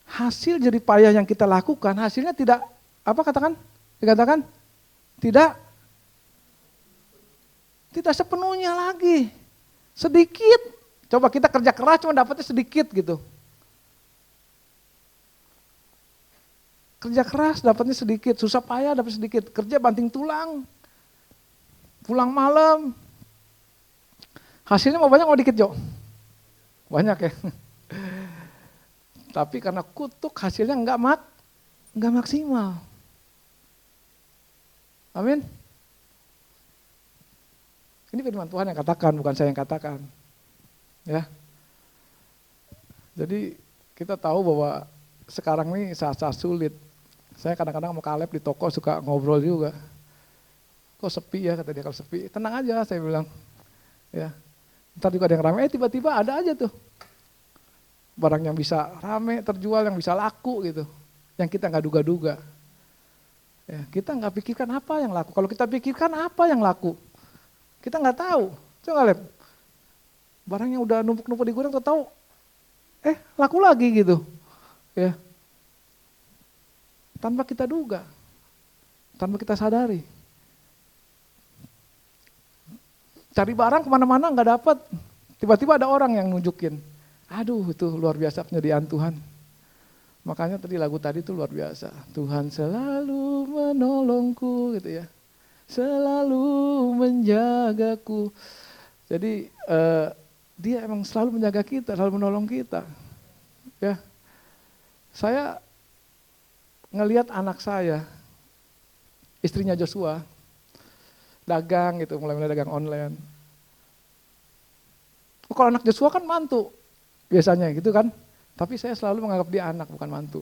hasil jerih payah yang kita lakukan, hasilnya tidak, dikatakan, tidak sepenuhnya lagi. Sedikit. Coba kita kerja keras cuma dapatnya sedikit gitu. Kerja keras dapatnya sedikit, susah payah dapat sedikit, kerja banting tulang, pulang malam. Hasilnya mau banyak mau dikit, Jo? Banyak ya. Tapi karena kutuk hasilnya enggak maksimal. Amin. Ini firman Tuhan yang katakan, bukan saya yang katakan. Ya. Jadi kita tahu bahwa sekarang ini saat-saat sulit. Saya kadang-kadang sama Kaleb di toko suka ngobrol juga. Kok sepi ya, kata dia, kalau sepi. Tenang aja, saya bilang. Ya. Ntar juga ada yang rame, tiba-tiba ada aja tuh. Barang yang bisa rame, terjual, yang bisa laku gitu. Yang kita nggak duga-duga. Ya, kita nggak pikirkan apa yang laku. Kalau kita pikirkan apa yang laku, kita nggak tahu. Coba lihat. Barang yang udah numpuk-numpuk di gudang, tahu laku lagi gitu. Ya. Tanpa kita duga. Tanpa kita sadari. Cari barang kemana-mana nggak dapat, tiba-tiba ada orang yang nunjukin. Aduh, itu luar biasa penyediaan Tuhan. Makanya tadi lagu tadi itu luar biasa. Tuhan selalu menolongku gitu ya. Selalu menjagaku. Jadi dia emang selalu menjaga kita, selalu menolong kita. Ya. Saya ngelihat anak saya, istrinya Joshua, dagang gitu, mulai dagang online. Kalau anak Joshua kan mantu biasanya gitu kan, tapi saya selalu menganggap dia anak bukan mantu.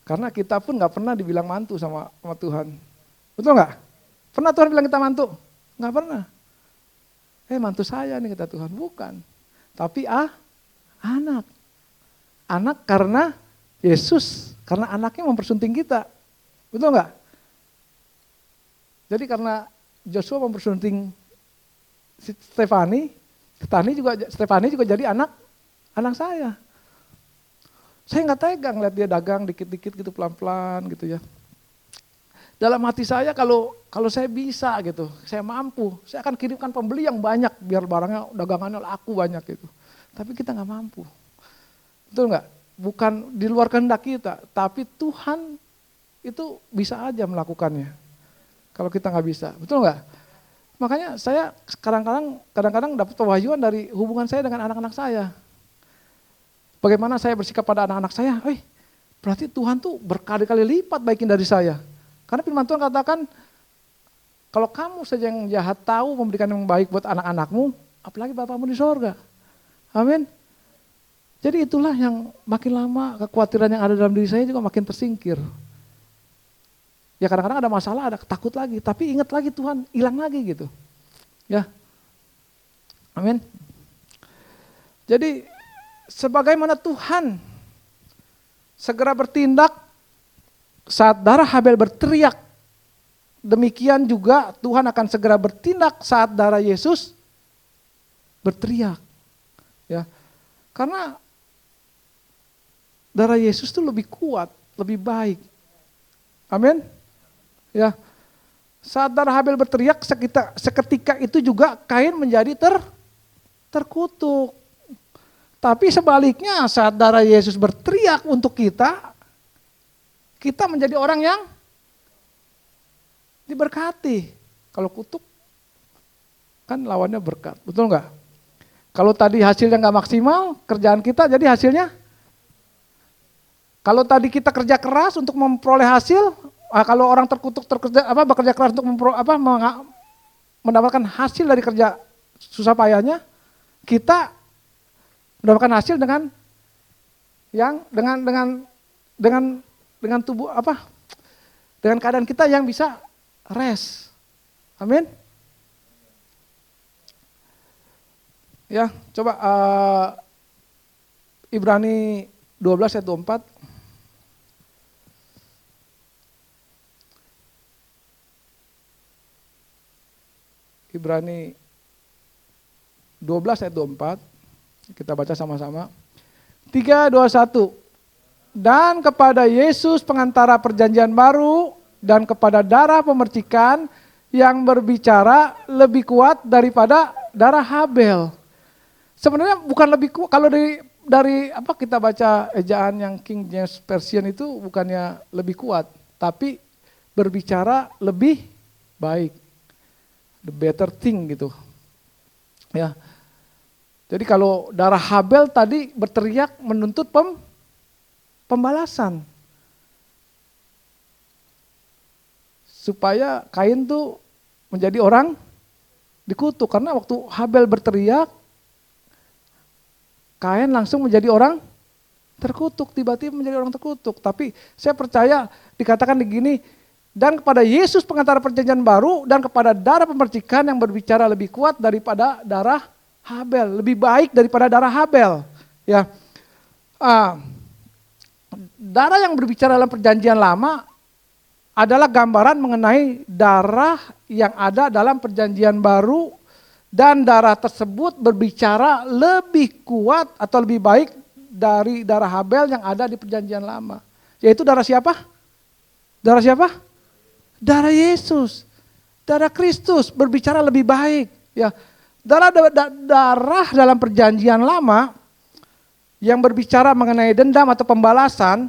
Karena kita pun nggak pernah dibilang mantu sama Tuhan, betul nggak? Pernah Tuhan bilang kita mantu? Nggak pernah. Mantu saya nih kata Tuhan, bukan. Tapi anak. Anak karena Yesus, karena anaknya mempersunting kita, betul nggak? Jadi karena Joshua mempersunting Stefani juga jadi anak saya. Saya nggak tega ngeliat dia dagang dikit-dikit gitu pelan-pelan gitu ya. Dalam hati saya kalau saya bisa gitu, saya mampu, saya akan kirimkan pembeli yang banyak biar barangnya dagangannya laku banyak gitu. Tapi kita nggak mampu, betul nggak? Bukan di luar kehendak kita, tapi Tuhan itu bisa aja melakukannya. Kalau kita nggak bisa, betul nggak? Makanya saya kadang-kadang dapat pewahyuan dari hubungan saya dengan anak-anak saya. Bagaimana saya bersikap pada anak-anak saya? Berarti Tuhan tuh berkali-kali lipat baikin dari saya. Karena firman Tuhan katakan, kalau kamu saja yang jahat tahu memberikan yang baik buat anak-anakmu, apalagi Bapamu di sorga. Amin. Jadi itulah yang makin lama kekhawatiran yang ada dalam diri saya juga makin tersingkir. Ya kadang-kadang ada masalah, ada takut lagi, tapi ingat lagi Tuhan, hilang lagi gitu. Ya. Amin. Jadi sebagaimana Tuhan segera bertindak saat darah Habel berteriak, demikian juga Tuhan akan segera bertindak saat darah Yesus berteriak. Ya. Karena darah Yesus itu lebih kuat, lebih baik. Amin. Ya, saat darah Habel berteriak, seketika itu juga Kain menjadi terkutuk. Tapi sebaliknya saat darah Yesus berteriak untuk kita menjadi orang yang diberkati. Kalau kutuk kan lawannya berkat, betul nggak? Kalau tadi hasilnya nggak maksimal, kerjaan kita jadi hasilnya. Kalau tadi kita kerja keras untuk memperoleh hasil, kalau orang terkutuk bekerja keras untuk mendapatkan hasil dari kerja susah payahnya, kita mendapatkan hasil dengan tubuh dengan keadaan kita yang bisa rest. Amin. Ya, coba Ibrani 12 ayat 24. Ibrani 12 ayat 24, kita baca sama-sama. 3, 2, 1. Dan kepada Yesus pengantara perjanjian baru dan kepada darah pemercikan yang berbicara lebih kuat daripada darah Habel. Sebenarnya bukan lebih kuat, kalau dari apa kita baca ejaan yang King James Version itu bukannya lebih kuat, tapi berbicara lebih baik, the better thing gitu. Ya, jadi kalau darah Habel tadi berteriak menuntut pembalasan, supaya Kain tuh menjadi orang dikutuk, karena waktu Habel berteriak, Kain langsung menjadi orang terkutuk, tiba-tiba menjadi orang terkutuk. Tapi saya percaya dikatakan begini, dan kepada Yesus pengantara perjanjian baru dan kepada darah pemercikan yang berbicara lebih kuat daripada darah Habel, lebih baik daripada darah Habel. Ya, darah yang berbicara dalam perjanjian lama adalah gambaran mengenai darah yang ada dalam perjanjian baru. Dan darah tersebut berbicara lebih kuat atau lebih baik dari darah Habel yang ada di perjanjian lama. Yaitu darah siapa? Darah siapa? Darah Yesus. Darah Kristus berbicara lebih baik. Ya, darah dalam perjanjian lama yang berbicara mengenai dendam atau pembalasan,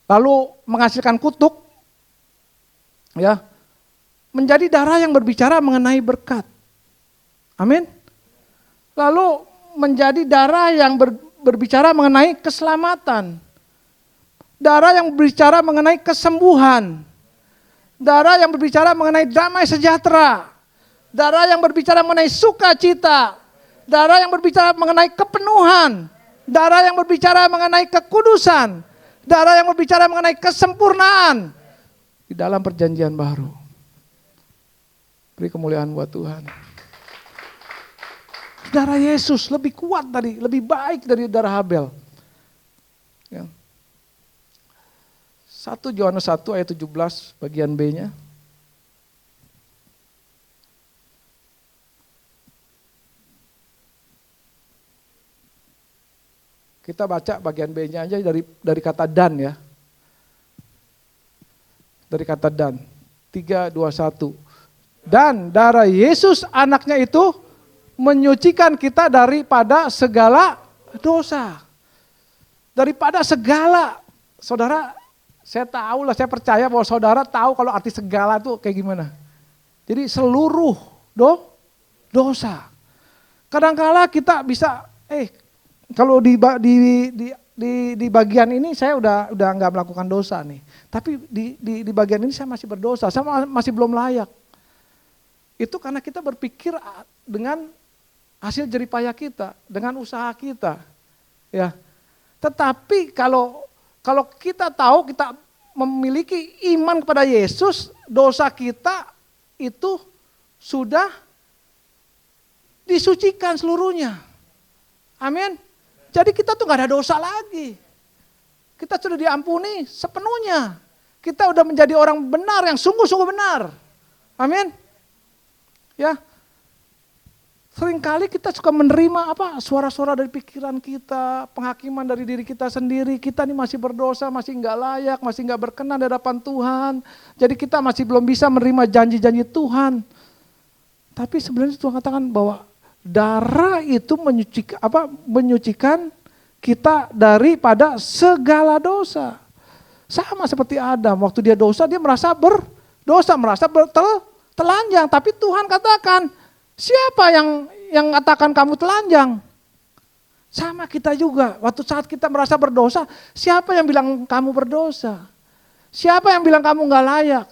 lalu menghasilkan kutuk, ya, menjadi darah yang berbicara mengenai berkat. Amin. Lalu menjadi darah yang berbicara mengenai keselamatan. Darah yang berbicara mengenai kesembuhan. Darah yang berbicara mengenai damai sejahtera. Darah yang berbicara mengenai sukacita. Darah yang berbicara mengenai kepenuhan. Darah yang berbicara mengenai kekudusan. Darah yang berbicara mengenai kesempurnaan. Di dalam perjanjian baru. Beri kemuliaan buat Tuhan. Darah Yesus lebih kuat lebih baik dari darah Habel. Ya. 1 Yohanes 1 ayat 17 bagian B-nya. Kita baca bagian B-nya aja dari kata dan ya. Dari kata dan. 3, 2, 1. Dan darah Yesus anaknya itu menyucikan kita daripada segala dosa. Daripada segala. Saudara, saya tahu lah, saya percaya bahwa saudara tahu kalau arti segala itu kayak gimana. Jadi seluruh dosa. Kadang-kala kita bisa, kalau di bagian ini saya udah nggak melakukan dosa nih. Tapi di bagian ini saya masih berdosa, saya masih belum layak. Itu karena kita berpikir dengan hasil jeripaya kita, dengan usaha kita. Ya. Tetapi kalau kita tahu kita memiliki iman kepada Yesus, dosa kita itu sudah disucikan seluruhnya. Amin. Jadi kita tuh gak ada dosa lagi. Kita sudah diampuni sepenuhnya. Kita udah menjadi orang benar yang sungguh-sungguh benar. Amin. Ya. Seringkali kita suka menerima suara-suara dari pikiran kita, penghakiman dari diri kita sendiri. Kita ini masih berdosa, masih nggak layak, masih nggak berkenan di hadapan Tuhan. Jadi kita masih belum bisa menerima janji-janji Tuhan. Tapi sebenarnya Tuhan katakan bahwa darah itu menyucikan kita daripada segala dosa. Sama seperti Adam, waktu dia dosa dia merasa berdosa, merasa telanjang. Tapi Tuhan katakan, siapa yang katakan kamu telanjang? Sama kita juga, waktu saat kita merasa berdosa, siapa yang bilang kamu berdosa? Siapa yang bilang kamu gak layak?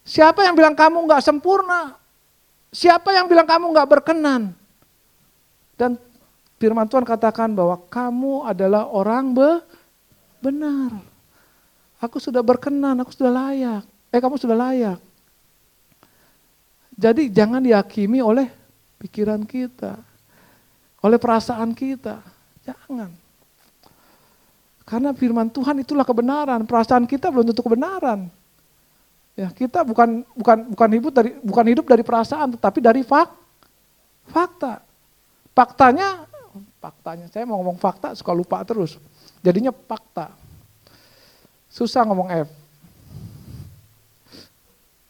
Siapa yang bilang kamu gak sempurna? Siapa yang bilang kamu gak berkenan? Dan firman Tuhan katakan bahwa kamu adalah orang benar. Aku sudah berkenan, aku sudah layak. Kamu sudah layak. Jadi jangan dihakimi oleh pikiran kita, oleh perasaan kita. Jangan. Karena firman Tuhan itulah kebenaran, perasaan kita belum tentu kebenaran. Ya, kita bukan hidup dari perasaan, tetapi dari fakta. Faktanya, saya mau ngomong fakta suka lupa terus. Jadinya fakta. Susah ngomong F.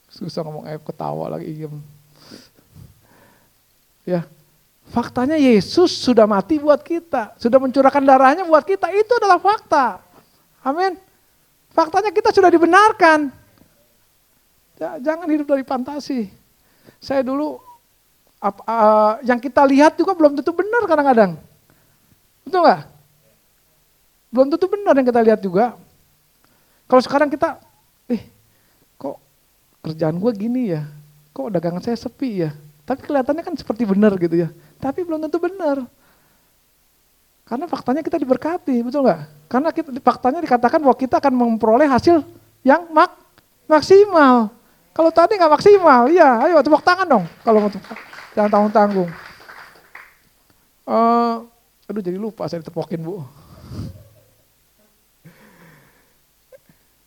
Susah ngomong F, ketawa lagi. Ya, Faktanya Yesus sudah mati buat kita, sudah mencurahkan darahnya buat kita, itu adalah fakta. Amin. Faktanya kita sudah dibenarkan. Jangan hidup dari fantasi. Saya dulu, yang kita lihat juga belum tentu benar kadang-kadang. Betul nggak? Belum tentu benar yang kita lihat juga. Kalau sekarang kita, kok kerjaan gue gini ya, kok dagangan saya sepi ya. Tapi kelihatannya kan seperti benar gitu ya. Tapi belum tentu benar. Karena faktanya kita diberkati, betul nggak? Karena faktanya dikatakan bahwa kita akan memperoleh hasil yang maksimal. Kalau tadi nggak maksimal, ya ayo tepuk tangan dong. Kalau mau jangan tanggung-tanggung. Aduh jadi lupa saya ditepokin Bu.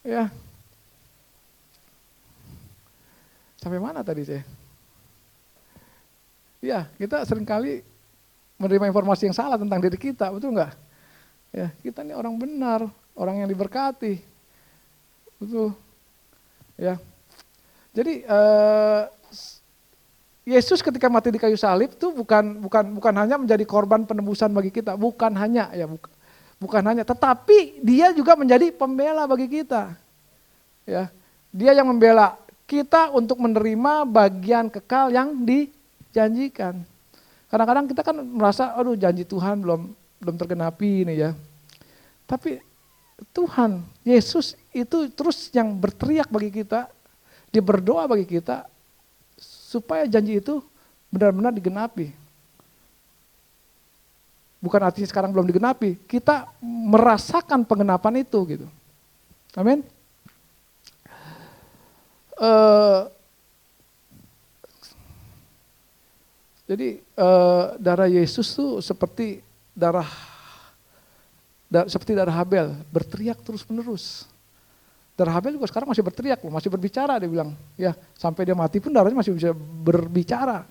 Ya. Sampai mana tadi saya? Ya, kita seringkali menerima informasi yang salah tentang diri kita, betul nggak? Ya, kita ini orang benar, orang yang diberkati, betul. Ya, jadi Yesus ketika mati di kayu salib itu bukan hanya menjadi korban penebusan bagi kita, bukan hanya, tetapi dia juga menjadi pembela bagi kita. Ya, dia yang membela kita untuk menerima bagian kekal yang dijanjikan. Kadang-kadang kita kan merasa, aduh janji Tuhan belum tergenapi nih ya. Tapi Tuhan, Yesus itu terus yang berteriak bagi kita, dia berdoa bagi kita, supaya janji itu benar-benar digenapi. Bukan artinya sekarang belum digenapi, kita merasakan penggenapan itu gitu. Amin. Jadi darah Yesus tuh seperti darah Habel, berteriak terus-menerus. Darah Habel juga sekarang masih berteriak, masih berbicara, dia bilang, ya sampai dia mati pun darahnya masih bisa berbicara.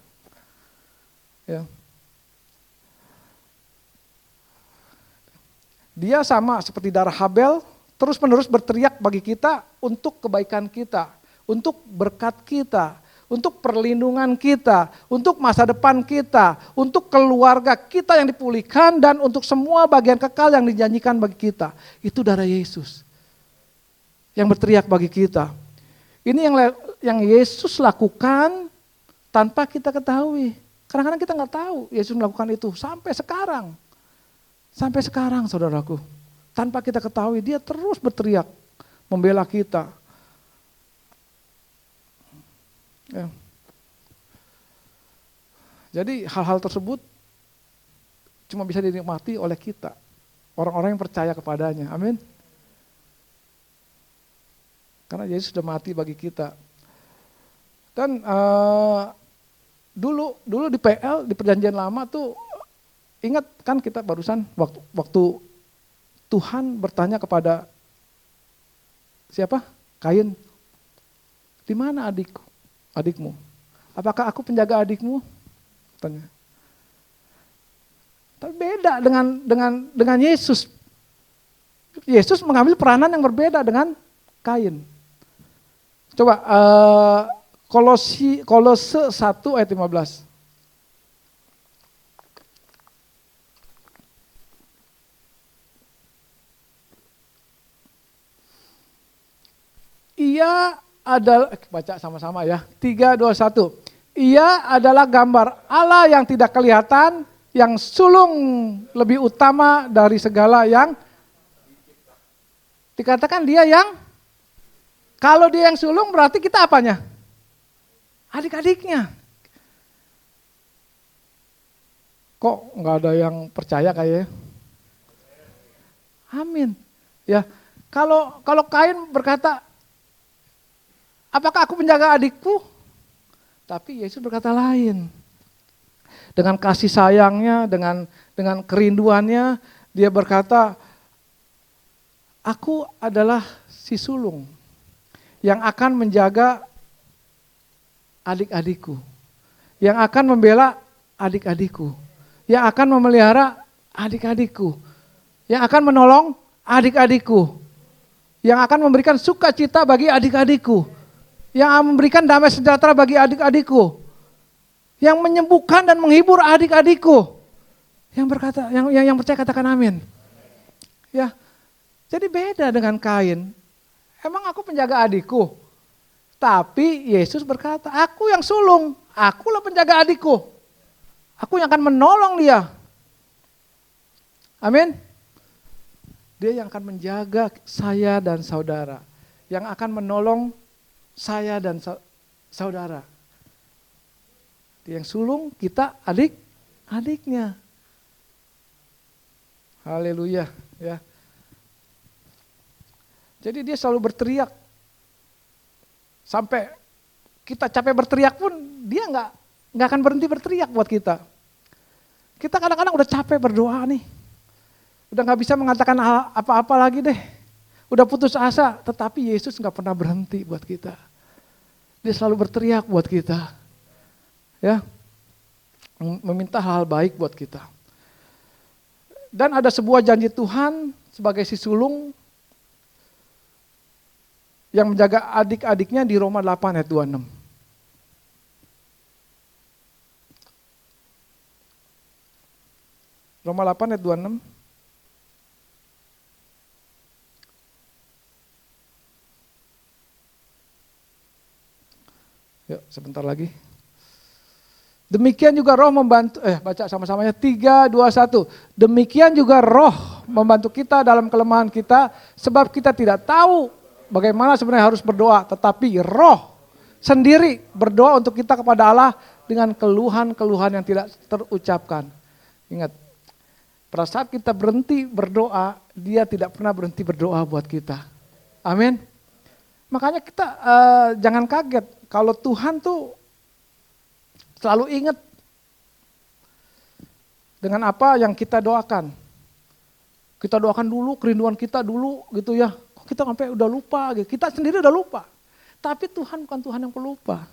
Ya. Dia sama seperti darah Habel, terus-menerus berteriak bagi kita untuk kebaikan kita, untuk berkat kita, untuk perlindungan kita, untuk masa depan kita, untuk keluarga kita yang dipulihkan, dan untuk semua bagian kekal yang dijanjikan bagi kita. Itu darah Yesus yang berteriak bagi kita. Ini yang Yesus lakukan tanpa kita ketahui. Kadang-kadang kita nggak tahu Yesus melakukan itu sampai sekarang. Sampai sekarang saudaraku. Tanpa kita ketahui dia terus berteriak membela kita. Ya. Jadi hal-hal tersebut cuma bisa dinikmati oleh kita, orang-orang yang percaya kepadanya. Amin. Karena Yesus sudah mati bagi kita. Dan dulu di PL, di Perjanjian Lama tuh, ingat kan kita barusan waktu Tuhan bertanya kepada siapa? Kain. Di mana adikmu? Apakah aku penjaga adikmu? Tanya. Tapi beda dengan Yesus. Yesus mengambil peranan yang berbeda dengan Kain. Coba Kolose 1 ayat 15. Ia adalah, baca sama-sama ya, 3, 2, 1. Ia adalah gambar Allah yang tidak kelihatan, yang sulung lebih utama dari segala yang dikatakan dia yang, kalau dia yang sulung berarti kita apanya? Adik-adiknya. Kok nggak ada yang percaya kayaknya? Amin. Ya, kalau Kain berkata, apakah aku menjaga adikku? Tapi Yesus berkata lain. Dengan kasih sayangnya, dengan kerinduannya, dia berkata, aku adalah si sulung yang akan menjaga adik-adikku, yang akan membela adik-adikku, yang akan memelihara adik-adikku, yang akan menolong adik-adikku, yang akan memberikan sukacita bagi adik-adikku, yang memberikan damai sejahtera bagi adik-adikku. yang menyembuhkan dan menghibur adik-adikku. Yang percaya katakan amin. Ya. Jadi beda dengan Kain. Emang aku penjaga adikku. Tapi Yesus berkata, aku yang sulung, akulah penjaga adikku. Aku yang akan menolong dia. Amin. Dia yang akan menjaga saya dan saudara. Yang akan menolong saya dan saudara. Dia yang sulung, kita adiknya. Haleluya, ya. Jadi dia selalu berteriak. Sampai kita capek berteriak pun dia nggak akan berhenti berteriak buat kita. Kita kadang-kadang udah capek berdoa nih. Udah nggak bisa mengatakan apa-apa lagi deh. Udah putus asa, tetapi Yesus nggak pernah berhenti buat kita. Dia selalu berteriak buat kita. Ya. Meminta hal baik buat kita. Dan ada sebuah janji Tuhan sebagai si sulung yang menjaga adik-adiknya di Roma 8 ayat 26. Roma 8 ayat 26. Yuk, sebentar lagi. Demikian juga roh membantu, baca sama-samanya 3, 2, 1. Demikian juga roh membantu kita dalam kelemahan kita, sebab kita tidak tahu bagaimana sebenarnya harus berdoa, tetapi roh sendiri berdoa untuk kita kepada Allah dengan keluhan-keluhan yang tidak terucapkan. Ingat, pada saat kita berhenti berdoa, dia tidak pernah berhenti berdoa buat kita. Amin. Makanya kita jangan kaget kalau Tuhan tuh selalu ingat dengan apa yang kita doakan. Kita doakan dulu kerinduan kita dulu gitu ya. Kok kita sampai udah lupa gitu. Kita sendiri udah lupa. Tapi Tuhan bukan Tuhan yang pelupa.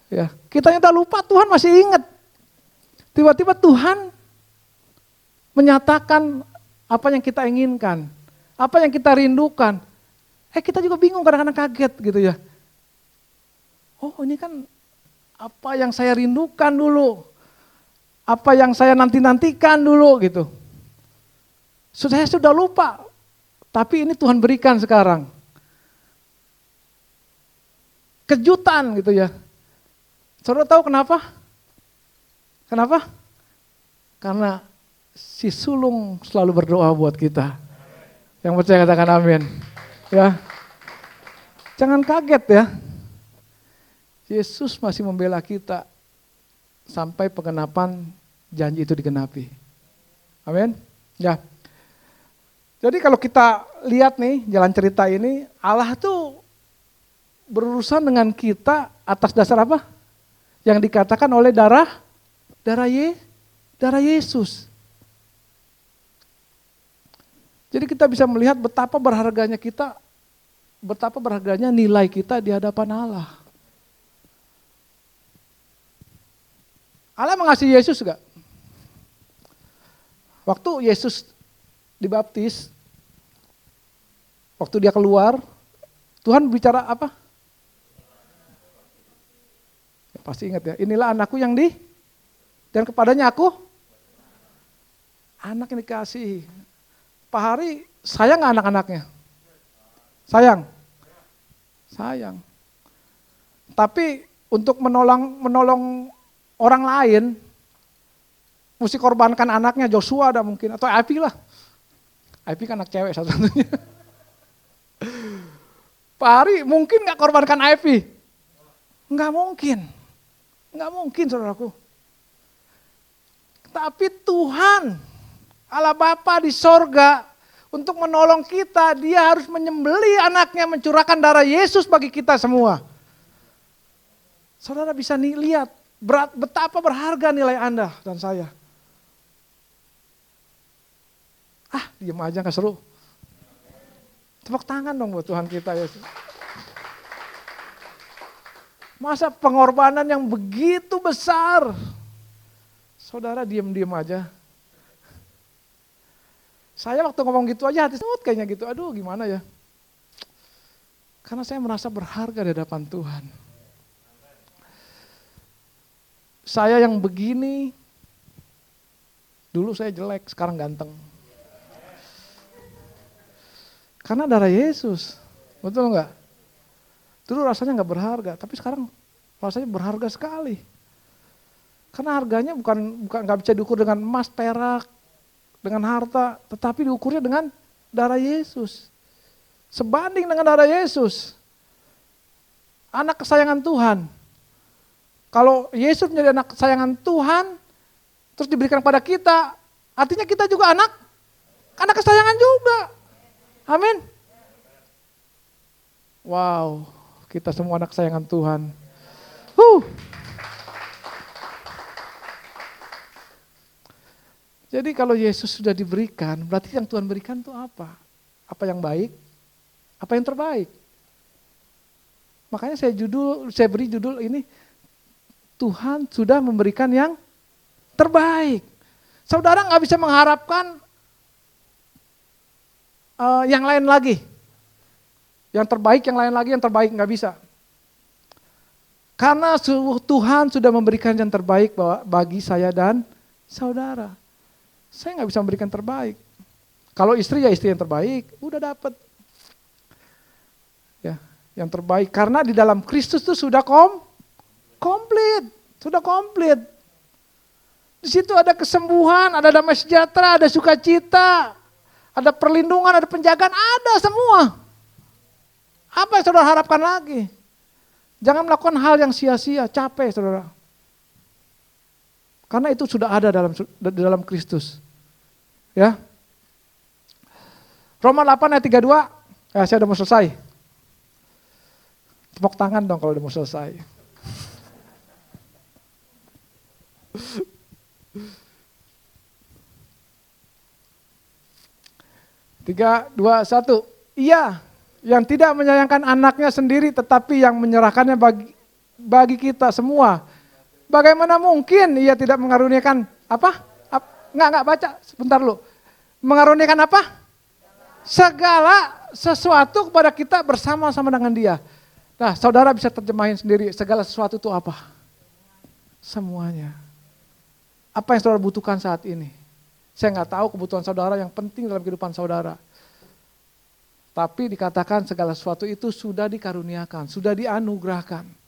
Ya, kita yang udah lupa Tuhan masih ingat. Tiba-tiba Tuhan menyatakan apa yang kita inginkan. Apa yang kita rindukan. Kita juga bingung kadang-kadang kaget gitu ya. Oh ini kan apa yang saya rindukan dulu, apa yang saya nanti-nantikan dulu gitu. Saya sudah lupa, tapi ini Tuhan berikan sekarang. Kejutan gitu ya. Saudara tahu kenapa? Kenapa? Karena si sulung selalu berdoa buat kita. Yang percaya katakan amin. Ya, jangan kaget ya. Yesus masih membela kita sampai penggenapan janji itu digenapi. Amin. Ya. Jadi kalau kita lihat nih jalan cerita ini, Allah tuh berurusan dengan kita atas dasar apa? Yang dikatakan oleh darah Yesus. Jadi kita bisa melihat betapa berharganya kita, betapa berharganya nilai kita di hadapan Allah. Allah mengasihi Yesus enggak? Waktu Yesus dibaptis, waktu dia keluar, Tuhan bicara apa? Ya, pasti ingat ya, inilah anakku yang dan kepadanya aku, anak yang dikasihi. Pak Hari sayang gak anak-anaknya? Sayang? Sayang. Tapi untuk menolong orang lain, mesti korbankan anaknya, Joshua ada mungkin, atau Epi lah. Epi kan anak cewek satu-satunya. Pak Hari mungkin gak korbankan Epi? Nggak mungkin saudaraku. Tapi Tuhan, Allah Bapa di sorga, untuk menolong kita, dia harus menyembelih anaknya, mencurahkan darah Yesus bagi kita semua. Saudara bisa lihat, betapa berharga nilai Anda dan saya. Diam aja gak seru. Tepuk tangan dong buat Tuhan kita Yesus. Masa pengorbanan yang begitu besar. Saudara diam-diam aja. Saya waktu ngomong gitu aja hati kayaknya gitu. Aduh gimana ya. Karena saya merasa berharga di hadapan Tuhan. saya yang begini, dulu saya jelek, sekarang ganteng. Karena darah Yesus, betul nggak? Dulu rasanya nggak berharga, tapi sekarang rasanya berharga sekali. Karena harganya bukan nggak bisa diukur dengan emas, perak, dengan harta, tetapi diukurnya dengan darah Yesus. Sebanding dengan darah Yesus. Anak kesayangan Tuhan. Kalau Yesus menjadi anak kesayangan Tuhan, terus diberikan kepada kita, artinya kita juga anak kesayangan juga. Amin. Wow, kita semua anak kesayangan Tuhan. Jadi kalau Yesus sudah diberikan, berarti yang Tuhan berikan itu apa? Apa yang baik? Apa yang terbaik? Makanya saya beri judul ini, Tuhan sudah memberikan yang terbaik. Saudara nggak bisa mengharapkan yang lain lagi. Yang terbaik, yang lain lagi, yang terbaik nggak bisa. Karena Tuhan sudah memberikan yang terbaik bagi saya dan saudara. Saya nggak bisa memberikan terbaik. Kalau istri ya istri yang terbaik, udah dapat. Ya, yang terbaik. Karena di dalam Kristus itu sudah komplit. Sudah komplit. Di situ ada kesembuhan, ada damai sejahtera, ada sukacita, ada perlindungan, ada penjagaan, ada semua. Apa yang saudara harapkan lagi? Jangan melakukan hal yang sia-sia, capek saudara. Karena itu sudah ada dalam Kristus. Ya. Roma 8 ayat 32, saya udah mau selesai. Tepuk tangan dong kalau udah mau selesai. Tiga, dua, satu. Ia yang tidak menyayangkan anaknya sendiri tetapi yang menyerahkannya bagi kita semua. Bagaimana mungkin ia tidak mengaruniakan apa? Enggak baca, sebentar lu. Mengaruniakan apa? Segala sesuatu kepada kita bersama-sama dengan dia. Nah, saudara bisa terjemahin sendiri, segala sesuatu itu apa? Semuanya. Apa yang saudara butuhkan saat ini? Saya nggak tahu kebutuhan saudara yang penting dalam kehidupan saudara. Tapi dikatakan segala sesuatu itu sudah dikaruniakan, sudah dianugerahkan.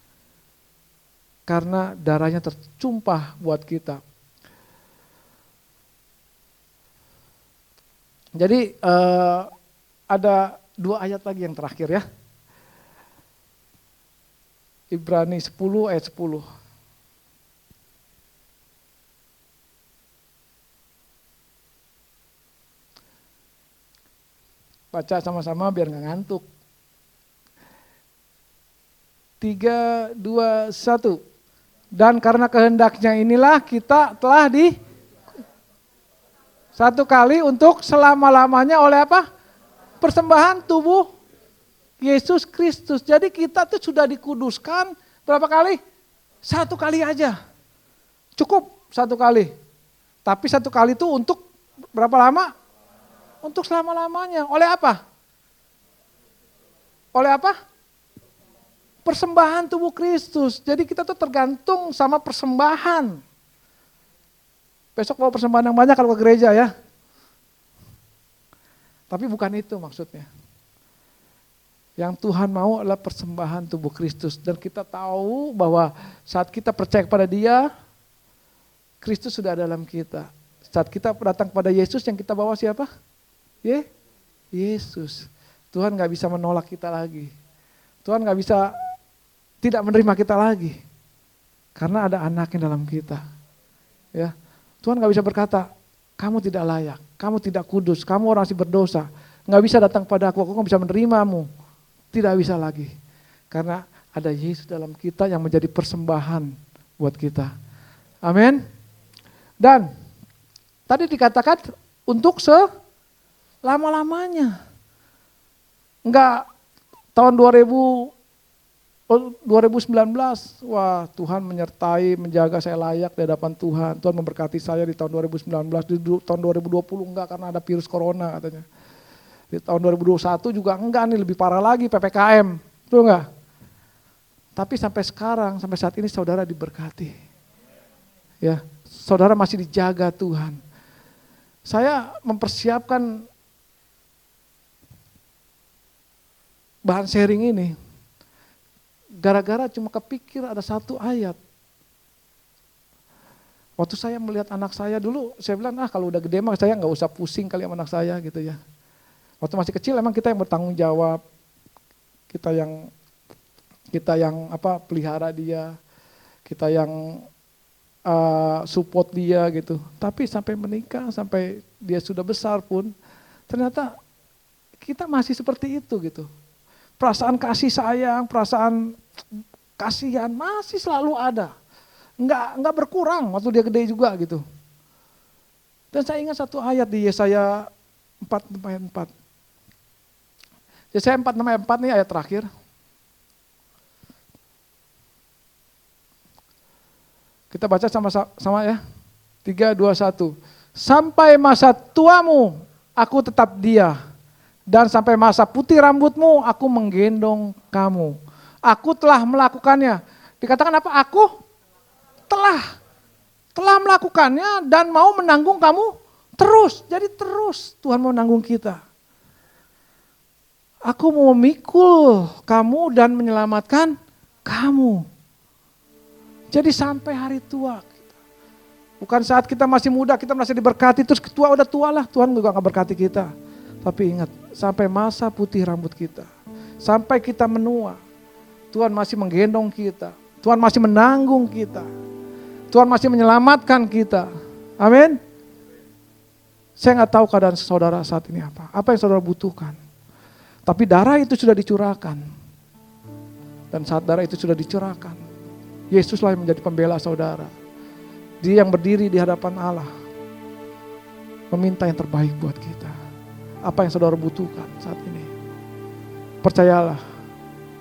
Karena darahnya tercumpah buat kita. Jadi ada 2 ayat lagi yang terakhir ya. Ibrani 10 ayat 10. Baca sama-sama biar nggak ngantuk. 3, 2, 1. Dan karena kehendaknya inilah kita telah satu kali untuk selama-lamanya oleh apa? Persembahan tubuh Yesus Kristus. Jadi kita tuh sudah dikuduskan berapa kali? 1 kali aja. Cukup 1 kali. Tapi 1 kali itu untuk berapa lama? Untuk selama-lamanya. Oleh apa? Oleh apa? Persembahan tubuh Kristus. Jadi kita tuh tergantung sama persembahan. Besok bawa persembahan yang banyak kalau ke gereja ya. Tapi bukan itu maksudnya. Yang Tuhan mau adalah persembahan tubuh Kristus. Dan kita tahu bahwa saat kita percaya kepada Dia, Kristus sudah ada dalam kita. Saat kita datang kepada Yesus, yang kita bawa siapa? Yesus. Tuhan gak bisa menolak kita lagi. Tuhan gak bisa tidak menerima kita lagi. Karena ada anaknya dalam kita. Ya, Tuhan gak bisa berkata, kamu tidak layak, kamu tidak kudus, kamu orang si berdosa. Gak bisa datang pada aku gak bisa menerimamu. Tidak bisa lagi. Karena ada Yesus dalam kita yang menjadi persembahan buat kita. Amin. Dan tadi dikatakan untuk selama-lamanya. Enggak tahun 2019, wah Tuhan menyertai, menjaga saya layak di hadapan Tuhan. Tuhan memberkati saya di tahun 2019, di tahun 2020 enggak karena ada virus corona katanya. Di tahun 2021 juga enggak nih, lebih parah lagi PPKM, betul enggak? Tapi sampai sekarang, sampai saat ini saudara diberkati. Ya, saudara masih dijaga Tuhan. Saya mempersiapkan bahan sharing ini gara-gara cuma kepikir ada satu ayat. Waktu saya melihat anak saya dulu, saya bilang kalau udah gede mah saya nggak usah pusing kali sama anak saya gitu ya. Waktu masih kecil emang kita yang bertanggung jawab, kita yang pelihara dia, kita yang support dia gitu. Tapi sampai menikah, sampai dia sudah besar pun, ternyata kita masih seperti itu gitu. Perasaan kasih sayang, perasaan kasihan masih selalu ada. Enggak berkurang waktu dia gede juga gitu. Dan saya ingat satu ayat di Yesaya 4 ayat 4. Yesaya 4 ayat 4 nih ayat terakhir. Kita baca sama-sama ya. 3, 2, 1. Sampai masa tuamu aku tetap dia. Dan sampai masa putih rambutmu aku menggendong kamu. Aku telah melakukannya. Dikatakan apa? Aku telah melakukannya dan mau menanggung kamu terus. Jadi terus Tuhan mau menanggung kita. Aku mau memikul kamu dan menyelamatkan kamu. Jadi sampai hari tua. Bukan saat kita masih muda, kita masih diberkati, terus udah tua lah, Tuhan juga gak berkati kita. Tapi ingat, sampai masa putih rambut kita, sampai kita menua, Tuhan masih menggendong kita, Tuhan masih menanggung kita, Tuhan masih menyelamatkan kita. Amin. Saya gak tahu keadaan saudara saat ini apa yang saudara butuhkan. Tapi darah itu sudah dicurahkan. Dan saat darah itu sudah dicurahkan, Yesuslah yang menjadi pembela saudara. Dia yang berdiri di hadapan Allah, meminta yang terbaik buat kita. Apa yang saudara butuhkan saat ini? Percayalah,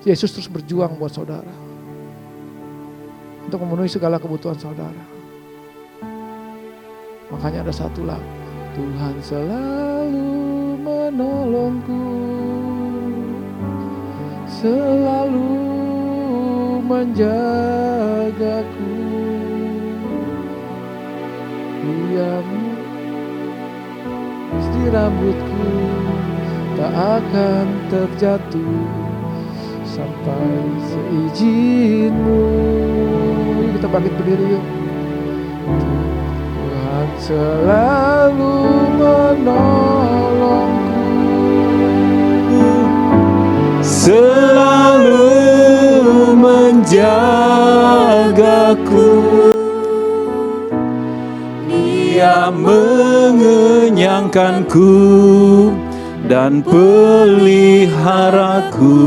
Yesus terus berjuang buat saudara. Untuk memenuhi segala kebutuhan saudara. Makanya ada satu lagu. Tuhan selalu menolongku, selalu menjagaku. Dia di rambutku tak akan terjatuh sampai seizinmu. Kita bangkit berdiri yuk. Tuhan selalu menolongku, selalu menjagaku. Dia mengenyangkanku dan peliharaku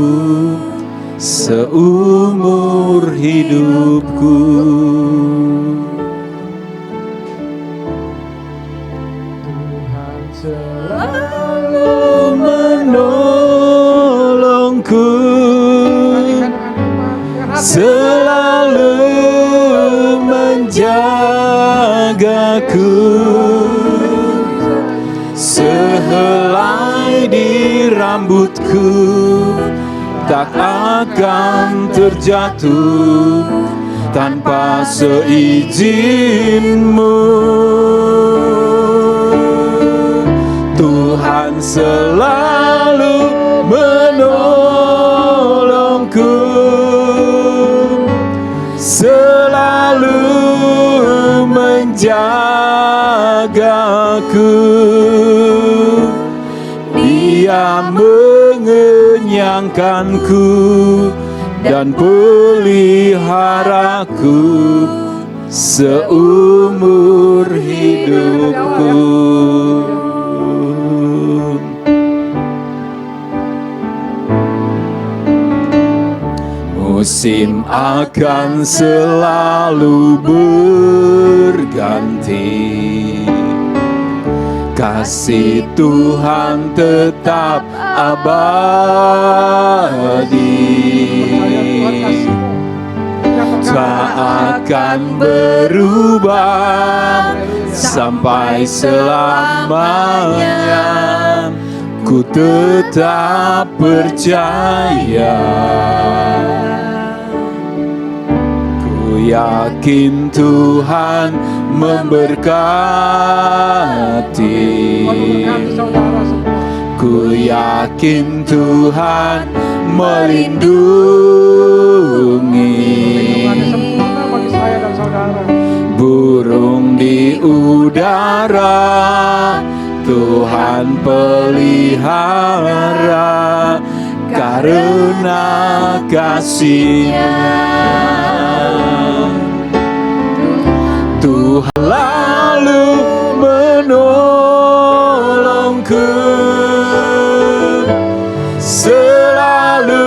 seumur hidupku. Tuhan selalu menolongku, selalu menjagaku. Sehelai di rambutku tak akan terjatuh tanpa seizinmu. Tuhan selalu menolongku, selalu menjagaku. Dia mengenyangkanku dan peliharaku seumur hidupku. Musim akan selalu berganti, kasih Tuhan tetap abadi, tak akan berubah sampai selamanya. Ku tetap percaya, ku yakin Tuhan memberkati. Memberkati saudara semua. Ku yakin Tuhan melindungi. Lindungannya sempurna bagi saya dan saudara. Burung di udara Tuhan pelihara karena kasih-Nya. Tuhan lalu menolongku, selalu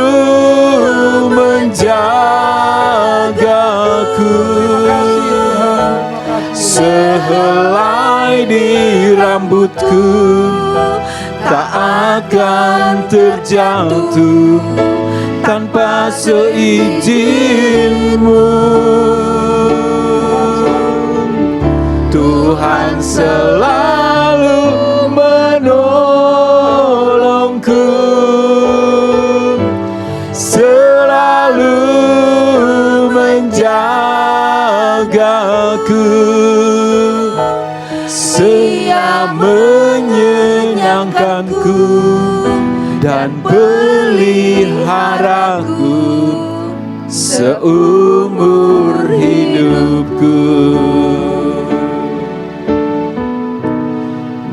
menjagaku. Sehelai di rambutku tak akan terjatuh tanpa seizin-Mu. Tuhan selalu menolongku, selalu menjagaku. Ia menyenangkanku dan peliharaku seumur hidupku.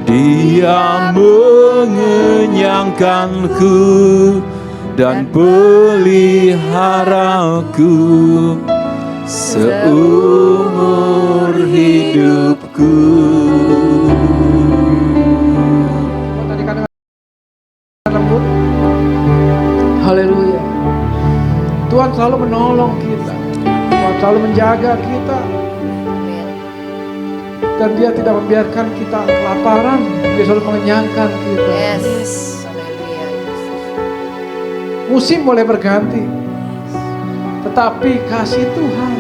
Dia mengenyangkanku dan peliharaku seumur hidupku. Haleluya. Tuhan selalu menolong kita. Tuhan selalu menjaga kita. Dan Dia tidak membiarkan kita kelaparan. Dia selalu mengenyangkan kita. Yes. Haleluya. Musim boleh berganti, tetapi kasih Tuhan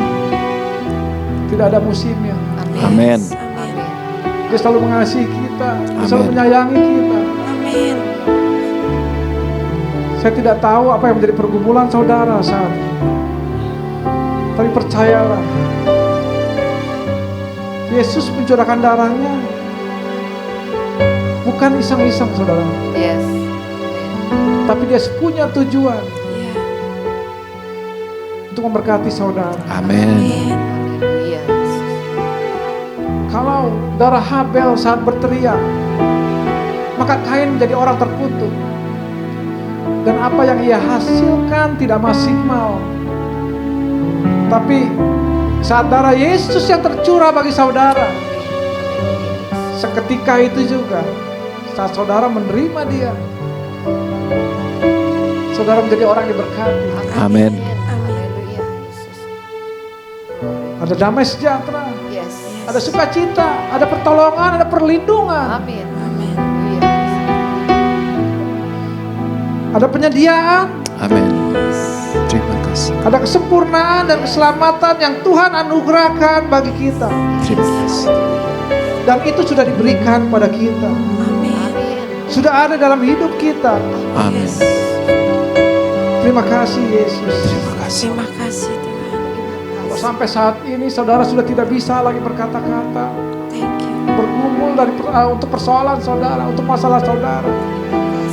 tidak ada musimnya. Amin. Dia selalu mengasihi kita. Dia selalu Amin. menyayangi kita. Amin. Saya tidak tahu apa yang menjadi pergumulan saudara saat ini. Tapi percayalah, Yesus mencurahkan darahnya bukan iseng-iseng saudara. Yes. Tapi Dia punya tujuan Ya. untuk memberkati saudara. Amin. Amin. Haleluya. Kalau darah Habel saat berteriak, maka Kain menjadi orang terkutuk. Dan apa yang ia hasilkan tidak maksimal. Tapi saat darah Yesus yang tercurah bagi saudara, seketika itu juga saat saudara menerima Dia, saudara menjadi orang yang diberkati. Amin. Haleluya. Yesus. Ada damai sejahtera, Yes. ada sukacita, ada pertolongan, ada perlindungan, Amin. Amin. Haleluya. ada penyediaan, Amin. Terima kasih. ada kesempurnaan dan keselamatan yang Tuhan anugerahkan bagi kita. Terima kasih. Dan itu sudah diberikan pada kita, Amin. Amin. sudah ada dalam hidup kita. Amin. Terima kasih Yesus. Terima kasih. Terima kasih Tuhan. Kalau sampai saat ini saudara sudah tidak bisa lagi berkata-kata, Thank you. bergumul untuk persoalan saudara, untuk masalah saudara,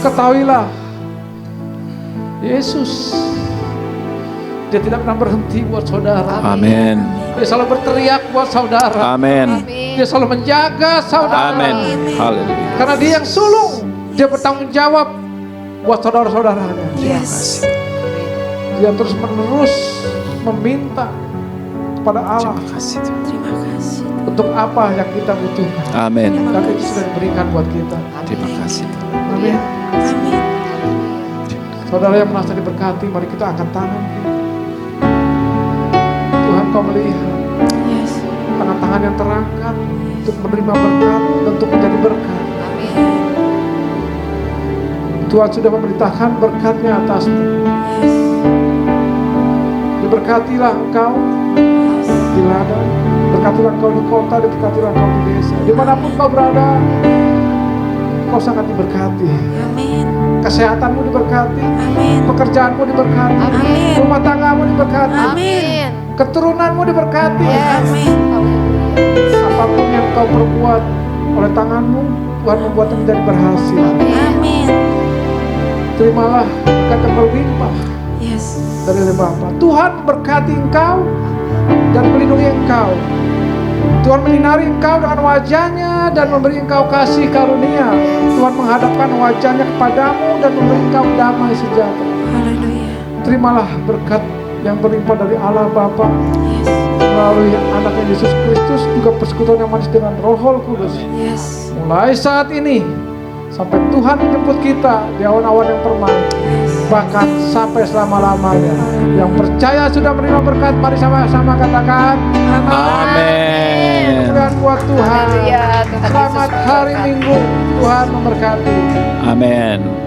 ketahuilah Yesus, Dia tidak pernah berhenti buat saudara. Amin. Dia selalu berteriak buat saudara. Amin. Dia selalu menjaga saudara. Amin. Haleluya. Karena Dia yang sulung, Dia bertanggung jawab buat saudara-saudaranya. Yes. Dia terus menerus meminta kepada Allah Terima kasih. Terima kasih. untuk apa yang kita butuhkan. Amin. Dan itu sudah diberikan buat kita. Terima kasih. Amin. Amin. Saudara yang merasa diberkati, mari kita angkat tangan. Tuhan, Kau melihat Yes. tangan-tangan yang terangkat untuk menerima berkat dan untuk menjadi berkat. Tuhan sudah memerintahkan berkat-Nya atasmu. Yes. Diberkatilah engkau di ladang, berkatilah engkau di kota, diberkatilah engkau di desa. Dimanapun kau berada, kau sangat diberkati. Amin. Kesehatanmu diberkati, Amin. pekerjaanmu diberkati, Amin. rumah tanggamu diberkati, Amin. keturunanmu diberkati. Yes. Amin. Haleluya. Apapun yang kau perbuat oleh tanganmu, Tuhan membuatnya menjadi berhasil. Amin. Terimalah berkat yang berlimpah Yes. dari Bapa. Tuhan memberkati engkau dan melindungi engkau. Tuhan menyinari engkau dengan wajahnya dan memberi engkau kasih karunia. Tuhan menghadapkan wajahnya kepadamu dan memberi engkau damai sejahtera. Haleluya. Terimalah berkat yang berlimpah dari Allah Bapa Yes. melalui anaknya Yesus Kristus, juga persekutuan yang manis dengan Roh Kudus. Yes. Mulai saat ini sampai Tuhan menjemput kita di awan-awan yang permai, bahkan sampai selama-lamanya. Yang percaya sudah menerima berkat, mari sama-sama katakan Amin. Kemuliaan buat Tuhan. Haleluya. Tuhan Yesus Selamat hari memberkati. Minggu, Tuhan memberkati. Amin.